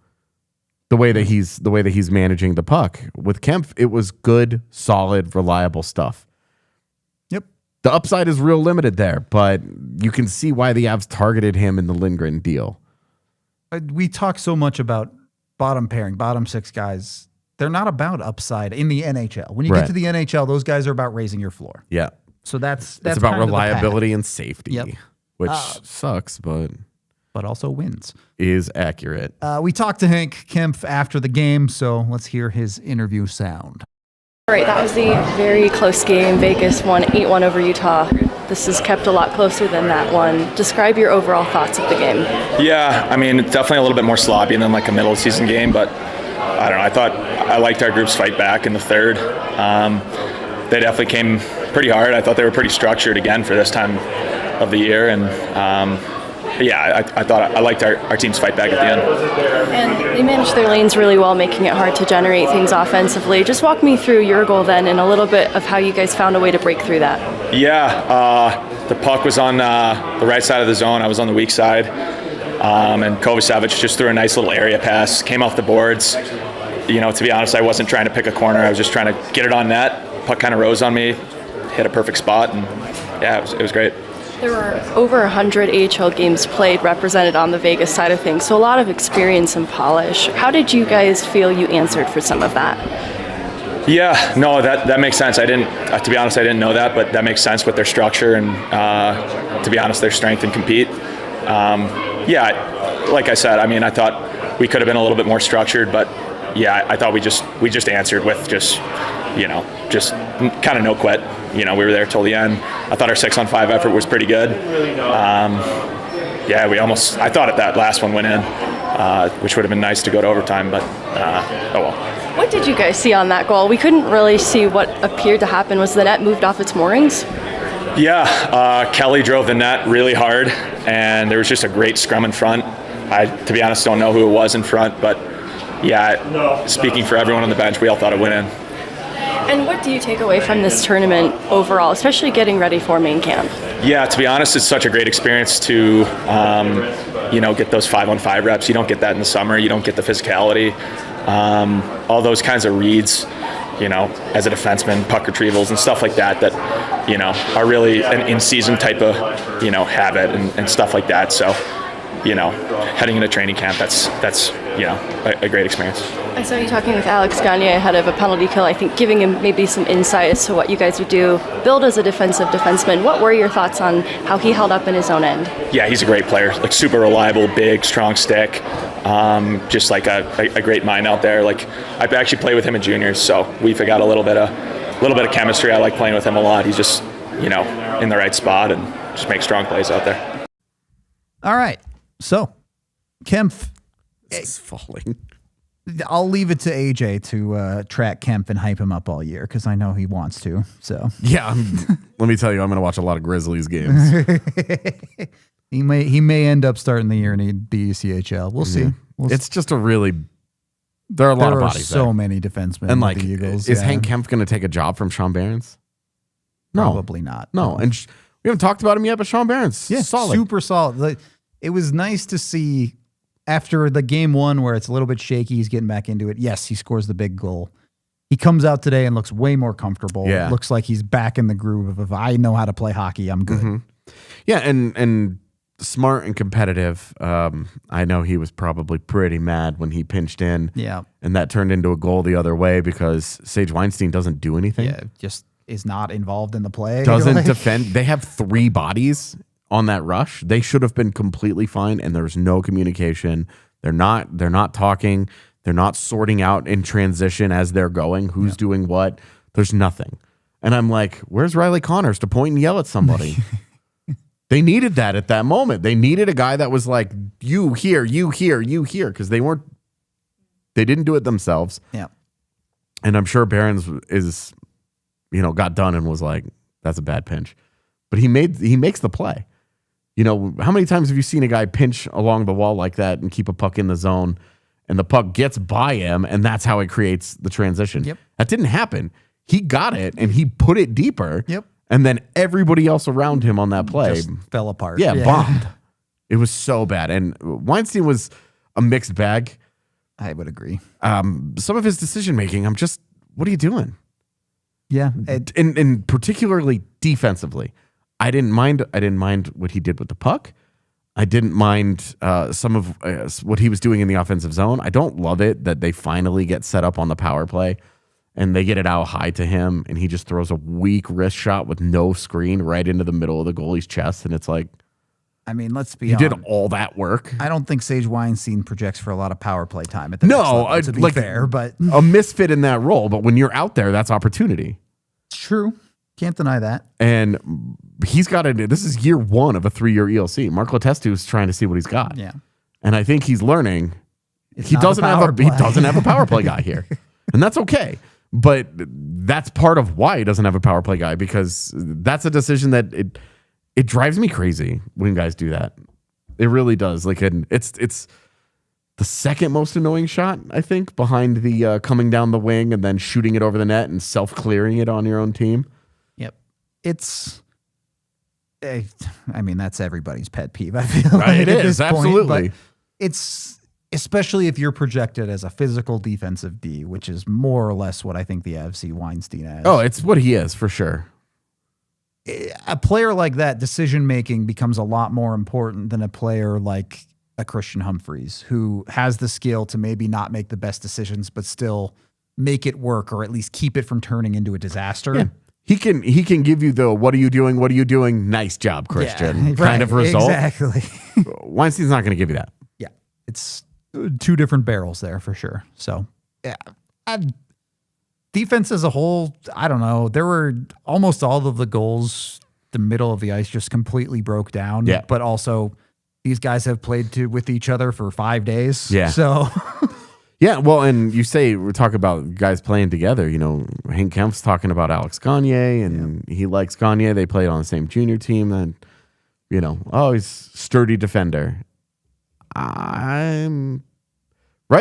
The way that he's managing the puck. With Kempf, it was good, solid, reliable stuff. Yep. The upside is real limited there, but you can see why the Avs targeted him in the Lindgren deal. We talk so much about bottom pairing, bottom 6 guys. They're not about upside in the NHL. When you get to the NHL, those guys are about raising your floor. Yeah. So that's about reliability and safety, which sucks, but also wins. Is accurate. We talked to Hank Kempf after the game, so let's hear his interview sound. All right, that was a very close game. Vegas won 8-1 over Utah. This is kept a lot closer than that one. Describe your overall thoughts of the game. Yeah, definitely a little bit more sloppy than like a middle of the season game, but I don't know. I thought I liked our group's fight back in the third. They definitely came pretty hard. I thought they were pretty structured again for this time of the year, and I thought I liked our team's fight back at the end. And they managed their lanes really well, making it hard to generate things offensively. Just walk me through your goal then and a little bit of how you guys found a way to break through that. Yeah, the puck was on the right side of the zone. I was on the weak side. And Kovacevic just threw a nice little area pass, came off the boards. To be honest, I wasn't trying to pick a corner. I was just trying to get it on net. Puck kind of rose on me, hit a perfect spot, and yeah, it was great. There were over 100 AHL games played represented on the Vegas side of things, so a lot of experience and polish. How did you guys feel you answered for some of that? Yeah, no, that makes sense. I didn't, to be honest, I didn't know that, but that makes sense with their structure and, to be honest, their strength and compete. Yeah, like I said, I mean, I thought we could have been a little bit more structured, but yeah, I thought we just answered with just kind of no quit. We were there till the end. I thought our 6-on-5 effort was pretty good. Yeah, I thought that last one went in, which would have been nice to go to overtime, but oh well. What did you guys see on that goal? We couldn't really see what appeared to happen. Was the net moved off its moorings? Yeah, Kelly drove the net really hard, and there was just a great scrum in front. I, to be honest, don't know who it was in front, but yeah, speaking for everyone on the bench, we all thought it went in. And what do you take away from this tournament overall, especially getting ready for main camp? Yeah, to be honest, it's such a great experience to, get those 5-on-5 reps. You don't get that in the summer. You don't get the physicality. All those kinds of reads, as a defenseman, puck retrievals and stuff like that are really an in-season type of, habit and stuff like that. So, heading into training camp, that's a great experience. I saw you talking with Alex Gagne ahead of a penalty kill, I think giving him maybe some insight as to what you guys would do. Billed as a defensive defenseman, what were your thoughts on how he held up in his own end? Yeah, he's a great player, like super reliable, big, strong stick, just like a great mind out there. Like I actually played with him in juniors, so we've got a little bit of chemistry. I like playing with him a lot. He's just, in the right spot and just makes strong plays out there. All right, so Kempf. It's falling. I'll leave it to AJ to track Kempf and hype him up all year because I know he wants to. So yeah, let me tell you, I'm going to watch a lot of Grizzlies games. He may end up starting the year in the ECHL. We'll see. It's just a really there are a lot of bodies. So there. many defensemen. And like, the Eagles. Is Hank Kempf going to take a job from Sean Behrens? No, probably not. No, and we haven't talked about him yet, but Sean Behrens, solid, super solid. Like, it was nice to see. After the game one where it's a little bit shaky, he's getting back into it. Yes, he scores the big goal. He comes out today and looks way more comfortable. Yeah. Looks like he's back in the groove of if I know how to play hockey, I'm good. Mm-hmm. Yeah, and smart and competitive. I know he was probably pretty mad when he pinched in. Yeah. And that turned into a goal the other way because Sage Weinstein doesn't do anything. Yeah, just is not involved in the play. Doesn't defend. They have 3 bodies on that rush. They should have been completely fine, and there's no communication. They're not talking. They're not sorting out in transition as they're going who's doing what. There's nothing. And I'm like, where's Riley Connors to point and yell at somebody? They needed that at that moment. They needed a guy that was like, you here, because they didn't do it themselves. Yeah. And I'm sure Behrens is, got done and was like, that's a bad pinch. But he makes the play. How many times have you seen a guy pinch along the wall like that and keep a puck in the zone and the puck gets by him and that's how it creates the transition? Yep. That didn't happen. He got it and he put it deeper. Yep. And then everybody else around him on that play just fell apart. Yeah, bombed. It was so bad. And Weinstein was a mixed bag. I would agree. Some of his decision making, I'm just, what are you doing? Yeah. And particularly defensively. I didn't mind what he did with the puck. I didn't mind some of what he was doing in the offensive zone. I don't love it that they finally get set up on the power play and they get it out high to him and he just throws a weak wrist shot with no screen right into the middle of the goalie's chest. And it's like, I mean, let's be honest. You did all that work. I don't think Sage Weinstein projects for a lot of power play time at the next level, to be fair, but a misfit in that role. But when you're out there, that's opportunity. It's true. Can't deny that. And he's got it. This is year 1 of a 3-year ELC. Mark Letestu is trying to see what he's got. Yeah. And I think he's learning he doesn't have a power play guy here. And that's okay. But that's part of why he doesn't have a power play guy, because that's a decision that it drives me crazy when guys do that. It really does. Like, it's the second most annoying shot, I think, behind the coming down the wing and then shooting it over the net and self-clearing it on your own team. Yep. I mean, that's everybody's pet peeve, I feel like. It is, absolutely. But it's, especially if you're projected as a physical defensive D, which is more or less what I think the Avs see Weinstein as. Oh, it's what he is, for sure. a player like that, decision making becomes a lot more important than a player like a Christan Humphreys, who has the skill to maybe not make the best decisions, but still make it work, or at least keep it from turning into a disaster. Yeah. He can give you the what are you doing? Nice job, Christian. Kind of result. Exactly. Weinstein's not going to give you that. Yeah. It's two different barrels there for sure. So, yeah. Defense as a whole, I don't know. There were almost all of the goals, the middle of the ice just completely broke down. Yeah. But also, these guys have played with each other for 5 days. Yeah. So, yeah. Well, and you say we're talking about guys playing together. You know, Hank Kempf's talking about Alex Gagne, and he likes Gagne. They played on the same junior team. And you know, he's sturdy defender. Right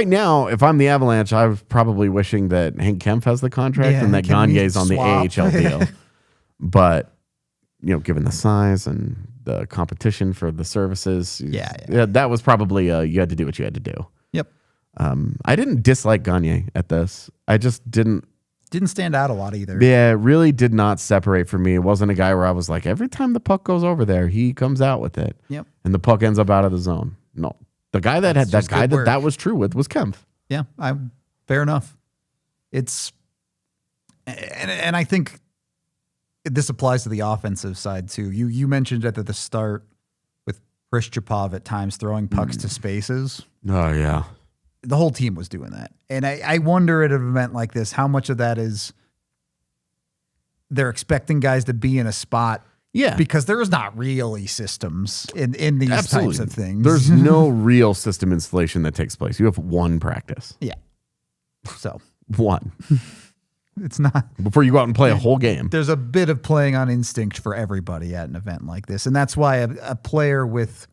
now, if I'm the Avalanche, I'm probably wishing that Hank Kempf has the contract and that Gagne's on the AHL deal. But, you know, given the size and the competition for the services, that was probably you had to do what you had to do. Yep. I didn't dislike Gagne at this. I just didn't stand out a lot either. Yeah, it really did not separate for me. It wasn't a guy where I was like, every time the puck goes over there, he comes out with it. Yep. And the puck ends up out of the zone. No. The guy that that was true with was Kempf. Yeah, fair enough. It's and I think this applies to the offensive side too. You mentioned it at the start with Prishchapov at times throwing pucks to spaces. Oh yeah, the whole team was doing that, and I wonder at an event like this how much of that is they're expecting guys to be in a spot. Yeah. Because there's not really systems in these types of things. There's no real system installation that takes place. You have one practice. Yeah. So. One. It's not. Before you go out and play a whole game. There's a bit of playing on instinct for everybody at an event like this. And that's why a player with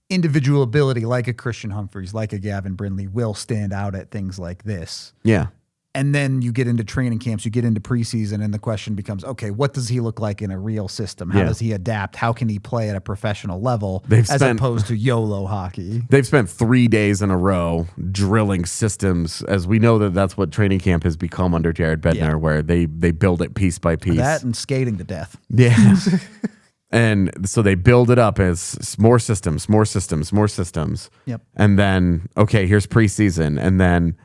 individual ability like a Christan Humphreys, like a Gavin Brindley will stand out at things like this. Yeah. And then you get into training camps, you get into preseason, and the question becomes, okay, what does he look like in a real system? How does he adapt? How can he play at a professional level as opposed to YOLO hockey? They've spent 3 days in a row drilling systems, as we know that's what training camp has become under Jared Bednar, where they build it piece by piece. That and skating to death. Yeah. And so they build it up as more systems. Yep. And then, okay, here's preseason. And then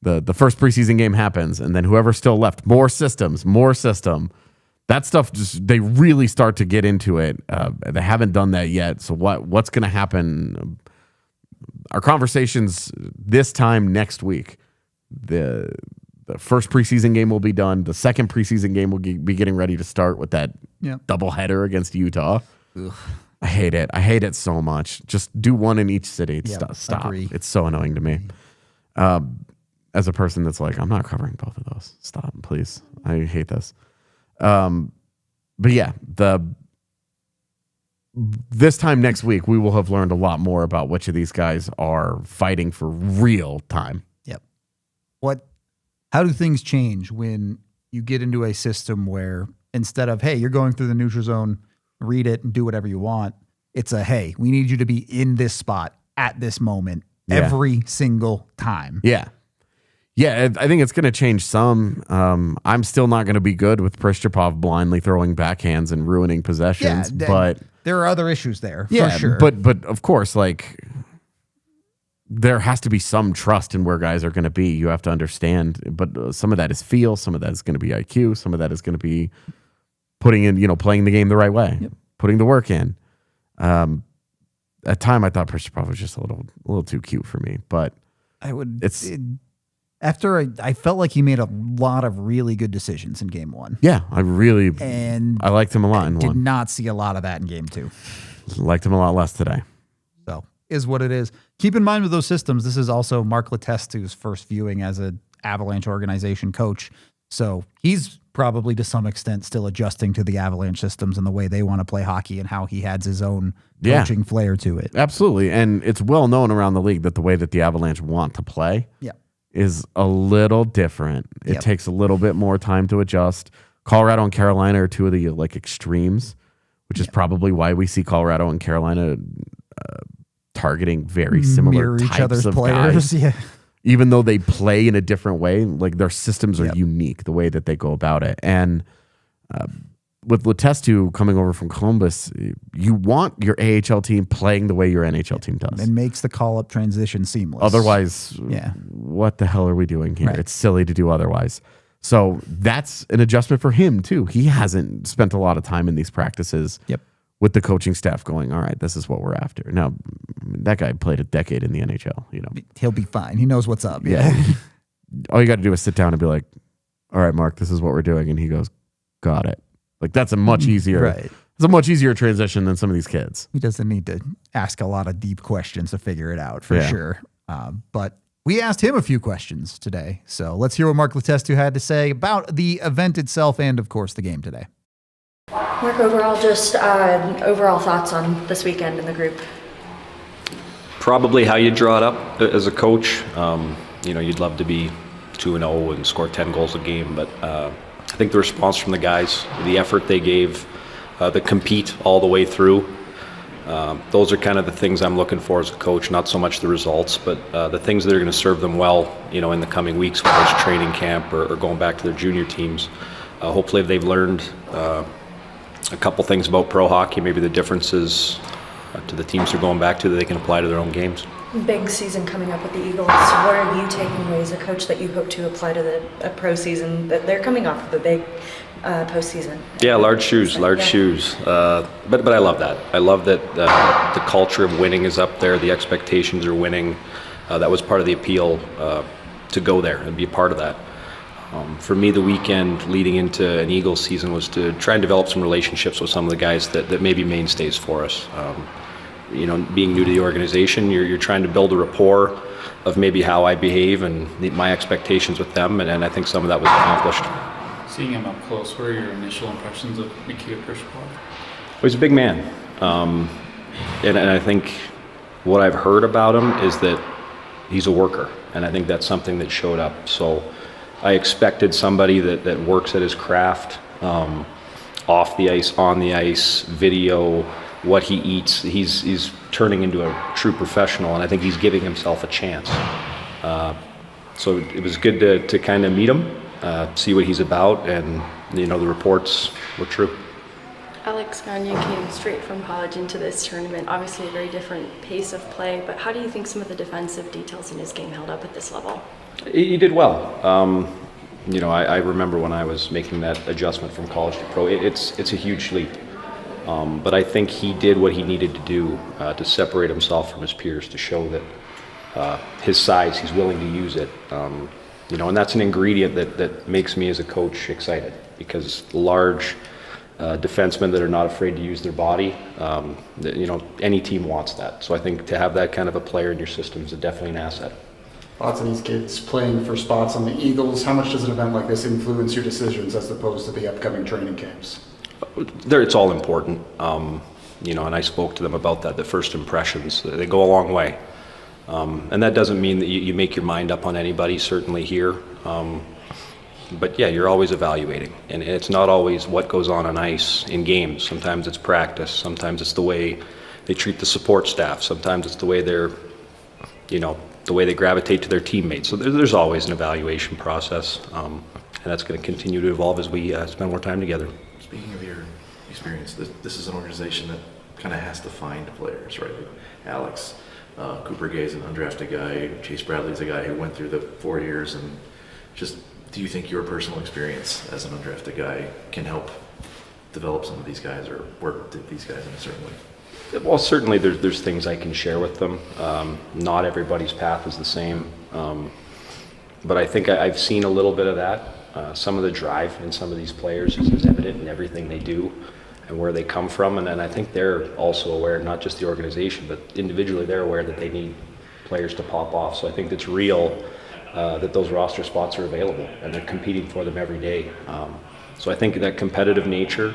the first preseason game happens, and then whoever's still left, more system. That stuff they really start to get into it. They haven't done that yet. So what's going to happen? Our conversations this time next week. The first preseason game will be done. The second preseason game will be getting ready to start with that doubleheader against Utah. Ugh. I hate it. I hate it so much. Just do one in each city. Stop. Agree. It's so annoying to me. As a person that's like, I'm not covering both of those. Stop, please. I hate this. But yeah, this time next week, we will have learned a lot more about which of these guys are fighting for real time. Yep. How do things change when you get into a system where instead of, hey, you're going through the neutral zone, read it and do whatever you want, it's a, hey, we need you to be in this spot at this moment every single time. Yeah. Yeah, I think it's going to change some. I'm still not going to be good with Prishchapov blindly throwing backhands and ruining possessions, but there are other issues there, for sure. But of course, like, there has to be some trust in where guys are going to be. You have to understand, but some of that is feel, some of that is going to be IQ, some of that is going to be putting in, playing the game the right way, putting the work in. At time, I thought Prishchapov was just a little too cute for me, but I felt like he made a lot of really good decisions in game one. Yeah, I liked him a lot in one. Did not see a lot of that in game two. Liked him a lot less today. So, is what it is. Keep in mind with those systems, this is also Mark Letestu's first viewing as an Avalanche organization coach. So, he's probably to some extent still adjusting to the Avalanche systems and the way they want to play hockey and how he adds his own coaching flair to it. Absolutely. And it's well known around the league that the way that the Avalanche want to play is a little different. It takes a little bit more time to adjust. Colorado and Carolina are two of the extremes, which is probably why we see Colorado and Carolina targeting very similar types each other's of players. Guys. Even though they play in a different way, like their systems are unique, the way that they go about it. And with Letestu coming over from Columbus, you want your AHL team playing the way your NHL team does. It makes the call-up transition seamless. Otherwise, what the hell are we doing here? Right. It's silly to do otherwise. So that's an adjustment for him, too. He hasn't spent a lot of time in these practices with the coaching staff going, all right, this is what we're after. Now, that guy played a decade in the NHL. He'll be fine. He knows what's up. Yeah. All you got to do is sit down and be like, all right, Mark, this is what we're doing. And he goes, got it. Like, that's a much easier, it's a much easier transition than some of these kids. He doesn't need to ask a lot of deep questions to figure it out, for sure. But we asked him a few questions today. So let's hear what Mark Letestu had to say about the event itself and, of course, the game today. Mark, overall thoughts on this weekend in the group? Probably how you draw it up as a coach. You'd love to be 2-0 and score 10 goals a game, but I think the response from the guys, the effort they gave, the compete all the way through, those are kind of the things I'm looking for as a coach, not so much the results, but the things that are going to serve them well, in the coming weeks, whether it's training camp or going back to their junior teams. Hopefully they've learned a couple things about pro hockey, maybe the differences to the teams they're going back to that they can apply to their own games. Big season coming up with the Eagles. What are you taking away as a coach that you hope to apply to a pro season that they're coming off of a big postseason? Yeah, large shoes. But I love that. I love that the culture of winning is up there. The expectations are winning. That was part of the appeal to go there and be a part of that. For me, the weekend leading into an Eagles season was to try and develop some relationships with some of the guys that may be mainstays for us. Being new to the organization, you're trying to build a rapport of maybe how I behave and my expectations with them, and I think some of that was accomplished. Seeing him up close, what are your initial impressions of Nikita Krishkov? He's a big man, and I think what I've heard about him is that he's a worker, and I think that's something that showed up. So I expected somebody that works at his craft, off the ice, on the ice, video, what he eats. He's turning into a true professional, and I think he's giving himself a chance. So it was good to kind of meet him, see what he's about, and the reports were true. Alex Gagne came straight from college into this tournament. Obviously a very different pace of play, but how do you think some of the defensive details in his game held up at this level? He did well. I remember when I was making that adjustment from college to pro, it's a huge leap. But I think he did what he needed to do to separate himself from his peers, to show that his size, he's willing to use it. And that's an ingredient that makes me as a coach excited, because large defensemen that are not afraid to use their body, any team wants that. So I think to have that kind of a player in your system is definitely an asset. Lots of these kids playing for spots on the Eagles. How much does an event like this influence your decisions as opposed to the upcoming training camps? It's all important, and I spoke to them about that. The first impressions, they go a long way, and that doesn't mean that you make your mind up on anybody. Certainly here, but yeah, you're always evaluating, and it's not always what goes on ice in games. Sometimes it's practice. Sometimes it's the way they treat the support staff. Sometimes it's the way the way they gravitate to their teammates. So there's always an evaluation process, and that's going to continue to evolve as we spend more time together. Speaking of your experience, this is an organization that kind of has to find players, right? Alex, Cooper Gay's an undrafted guy. Chase Bradley's a guy who went through the 4 years. And just, do you think your personal experience as an undrafted guy can help develop some of these guys or work with these guys in a certain way? Well, certainly there's things I can share with them. Not everybody's path is the same, but I think I've seen a little bit of that. Some of the drive in some of these players is evident in everything they do and where they come from, and I think they're also aware, not just the organization, but individually they're aware that they need players to pop off. So I think it's real that those roster spots are available, and they're competing for them every day. So I think that competitive nature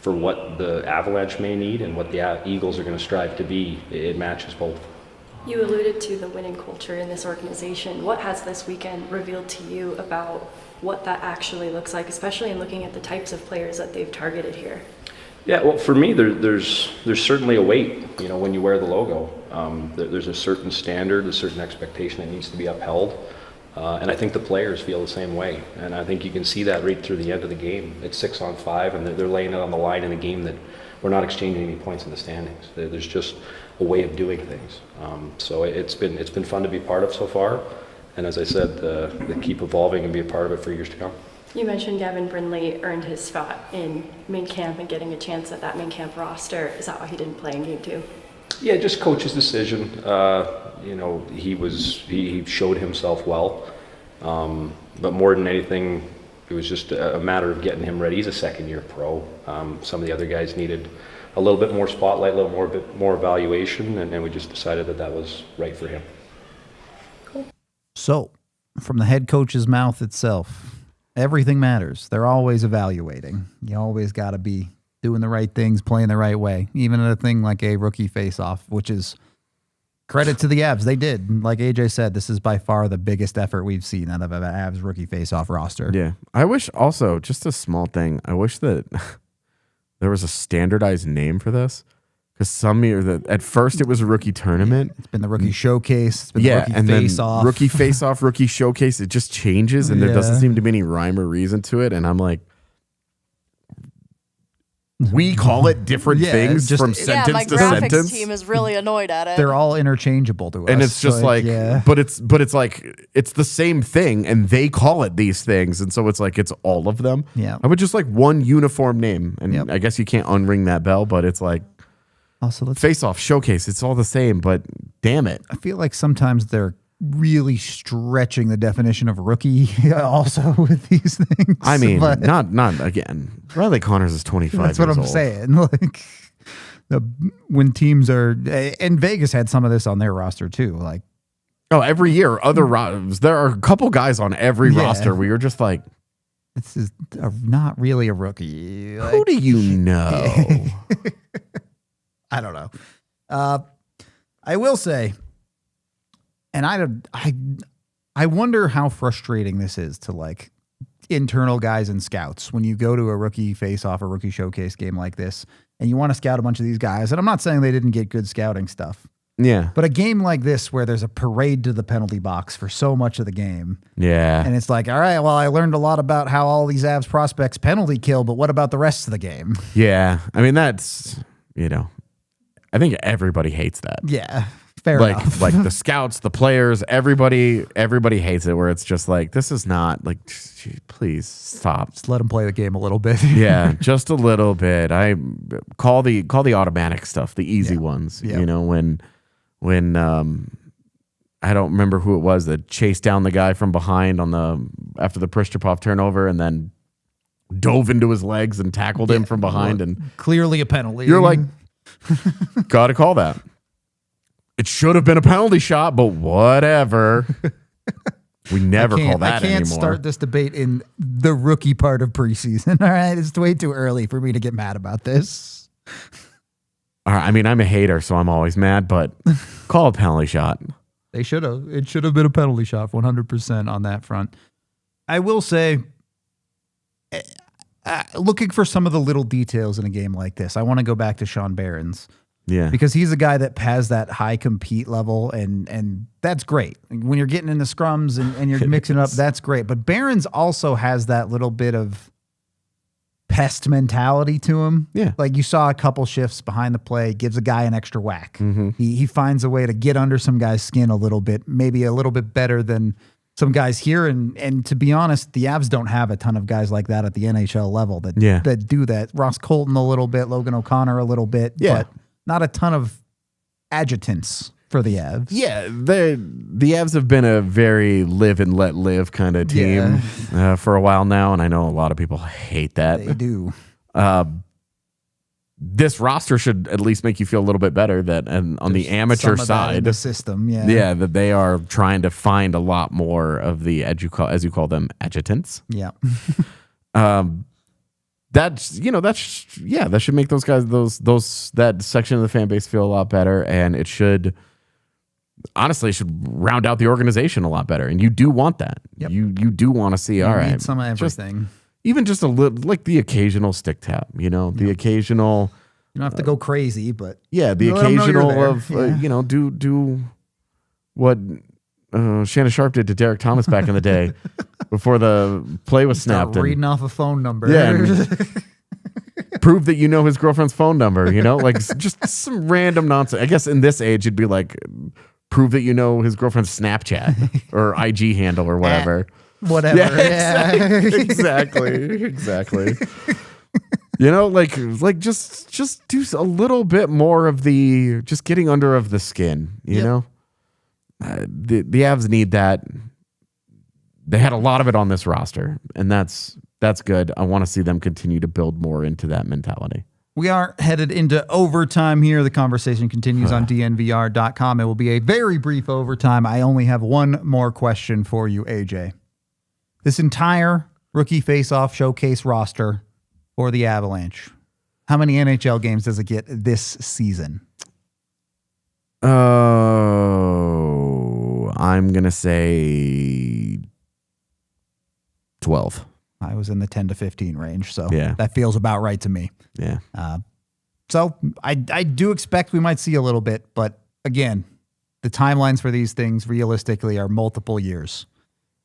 for what the Avalanche may need and what the Eagles are going to strive to be, it matches both. You alluded to the winning culture in this organization. What has this weekend revealed to you about what that actually looks like, especially in looking at the types of players that they've targeted here? Yeah, well, for me, there's certainly a weight, when you wear the logo. There's a certain standard, a certain expectation that needs to be upheld. And I think the players feel the same way. And I think you can see that right through the end of the game. It's 6-on-5, and they're laying it on the line in a game that we're not exchanging any points in the standings. There's just a way of doing things. So it's been fun to be part of so far. And as I said, they keep evolving and be a part of it for years to come. You mentioned Gavin Brindley earned his spot in main camp and getting a chance at that main camp roster. Is that why he didn't play in game 2? Yeah, just coach's decision. He showed himself well, but more than anything, it was just a matter of getting him ready. He's a second-year pro. Some of the other guys needed a little bit more spotlight, a little bit more evaluation, and we just decided that was right for him. Cool. So, from the head coach's mouth itself, everything matters. They're always evaluating. You always got to be doing the right things, playing the right way. Even in a thing like a rookie face-off, which is credit to the Avs. They did. Like AJ said, this is by far the biggest effort we've seen out of an Avs rookie face-off roster. Yeah. I wish also, just a small thing, I wish that there was a standardized name for this. Because some year that at first it was a rookie tournament. It's been the rookie showcase. It's been the rookie and face-off. then rookie face-off, rookie showcase. It just changes, and there doesn't seem to be any rhyme or reason to it. And I'm like, we call it different things from sentence my to graphics sentence. team is really annoyed at it. They're all interchangeable to us. And it's just but it's like it's the same thing, and they call it these things, and so it's like it's all of them. Yeah. I would just like one uniform name, and I guess you can't unring that bell, but it's like also face off, showcase. It's all the same, but damn it, I feel like sometimes they're really stretching the definition of rookie also with these things. I mean, not again. Riley Connors is 25. That's what years I'm old. saying. Like when teams are, and Vegas had some of this on their roster too. Like, every year, other there are a couple guys on every roster where you're just like, this is not really a rookie. Like, who do you know? I don't know. I will say, and I wonder how frustrating this is to like internal guys and scouts when you go to a rookie face-off or rookie showcase game like this and you want to scout a bunch of these guys. And I'm not saying they didn't get good scouting stuff. Yeah. But a game like this where there's a parade to the penalty box for so much of the game. Yeah. And it's like, all right, well, I learned a lot about how all these Avs prospects penalty kill, but what about the rest of the game? Yeah. I mean, that's, I think everybody hates that. Yeah. Fair enough. Like the scouts, the players, everybody hates it where it's just like, this is not like, please stop. Just let them play the game a little bit. Yeah, just a little bit. I call the automatic stuff, the easy ones, when I don't remember who it was that chased down the guy from behind after the Pristupov turnover and then dove into his legs and tackled him from behind. And clearly a penalty. You're like, got to call that. It should have been a penalty shot, but whatever. We never call that anymore. I can't start this debate in the rookie part of preseason. All right, it's way too early for me to get mad about this. All right, I mean, I'm a hater, so I'm always mad, but call a penalty shot. They should have. It should have been a penalty shot, 100% on that front. I will say, looking for some of the little details in a game like this, I want to go back to Sean Barron's. Yeah. Because he's a guy that has that high compete level, and that's great. When you're getting into scrums and you're mixing up, that's great. But Barron's also has that little bit of pest mentality to him. Yeah. Like you saw a couple shifts behind the play, gives a guy an extra whack. Mm-hmm. He finds a way to get under some guy's skin a little bit, maybe a little bit better than some guys here. And to be honest, the Avs don't have a ton of guys like that at the NHL level that do that. Ross Colton a little bit, Logan O'Connor a little bit. Yeah. But not a ton of adjutants for the Avs. Yeah, the Avs have been a very live and let live kind of team for a while now, and I know a lot of people hate that. They do. This roster should at least make you feel a little bit better that, and on the amateur side, the system, that they are trying to find a lot more of the as you call them, adjutants. Yeah. That should make those guys, that section of the fan base feel a lot better, and it should round out the organization a lot better. And you do want that. Yep. You do want to see, all right, some of everything. Even just a little, like the occasional stick tap, the occasional. You don't have to go crazy, but the occasional of do what Shannon Sharp did to Derek Thomas back in the day before the play was snapped. Reading off a phone number. Yeah. Prove that you know his girlfriend's phone number, like just some random nonsense. I guess in this age, it'd be like, prove that you know his girlfriend's Snapchat or IG handle or whatever. Whatever. Yeah. Exactly. Like just do a little bit more of the just getting under of the skin, you know? The Avs need that. They had a lot of it on this roster, and that's good. I want to see them continue to build more into that mentality. We are headed into overtime here. The conversation continues on DNVR.com. It will be a very brief overtime. I only have one more question for you, AJ. This entire Rookie Faceoff Showcase roster for the Avalanche, how many NHL games does it get this season? I'm going to say 12. I was in the 10 to 15 range, so yeah. That feels about right to me. Yeah. So I do expect we might see a little bit, but again, the timelines for these things realistically are multiple years.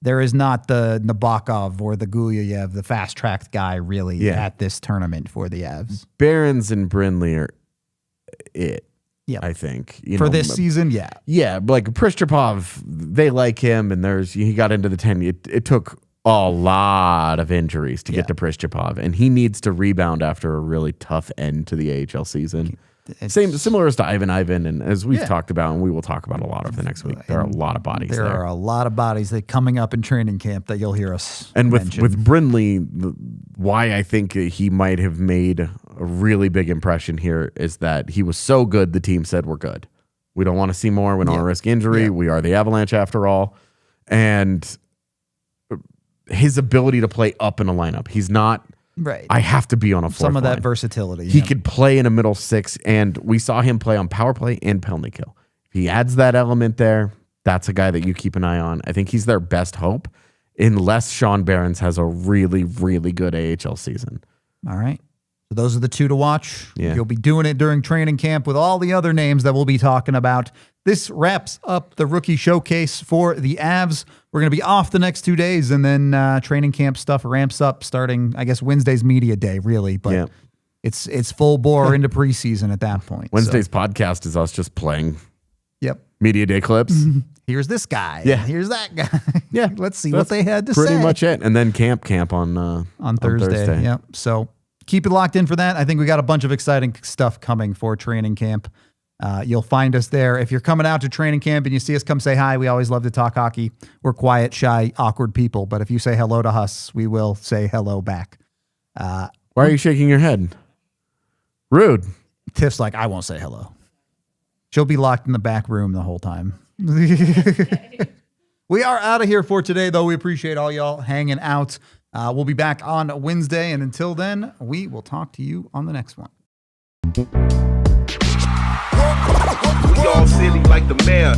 There is not the Nabokov or the Gulyayev, the fast-tracked guy, really at this tournament for the Avs. Barons and Brindley are it. Yeah, I think for this season, yeah. Like Pristupov, they like him, and he got into the 10. It took a lot of injuries to get to Pristupov, and he needs to rebound after a really tough end to the AHL season. Similar as to Ivan, and as we've talked about, and we will talk about a lot over the next week. There are a lot of bodies there. There are a lot of bodies that coming up in training camp that you'll hear us mention. With Brindley, why I think he might have made a really big impression here is that he was so good, the team said, we're good. We don't want to see more. We don't want to risk injury. Yeah. We are the Avalanche after all. And his ability to play up in a lineup. He's not... Right. I have to be on a fourth Some of that line. versatility. He could play in a middle six, and we saw him play on power play and penalty kill. If he adds that element there, that's a guy that you keep an eye on. I think he's their best hope, unless Sean Barons has a really, really good AHL season. All right. So those are the two to watch. Yeah. You'll be doing it during training camp with all the other names that we'll be talking about. This wraps up the rookie showcase for the Avs. We're going to be off the next 2 days, and then training camp stuff ramps up starting, I guess, Wednesday's media day, really. But it's full bore into preseason at that point. Wednesday's podcast is us just playing media day clips. Here's this guy. Yeah. Here's that guy. Yeah. Let's see what they had to say. Pretty much it. And then camp on Thursday. Yep. So keep it locked in for that. I think we got a bunch of exciting stuff coming for training camp. You'll find us there. If you're coming out to training camp and you see us, come say hi. We always love to talk hockey. We're quiet, shy, awkward people. But if you say hello to us, we will say hello back. Why are you shaking your head? Rude. Tiff's like, I won't say hello. She'll be locked in the back room the whole time. We are out of here for today, though. We appreciate all y'all hanging out. We'll be back on Wednesday. And until then, we will talk to you on the next one. We all silly like the mayor.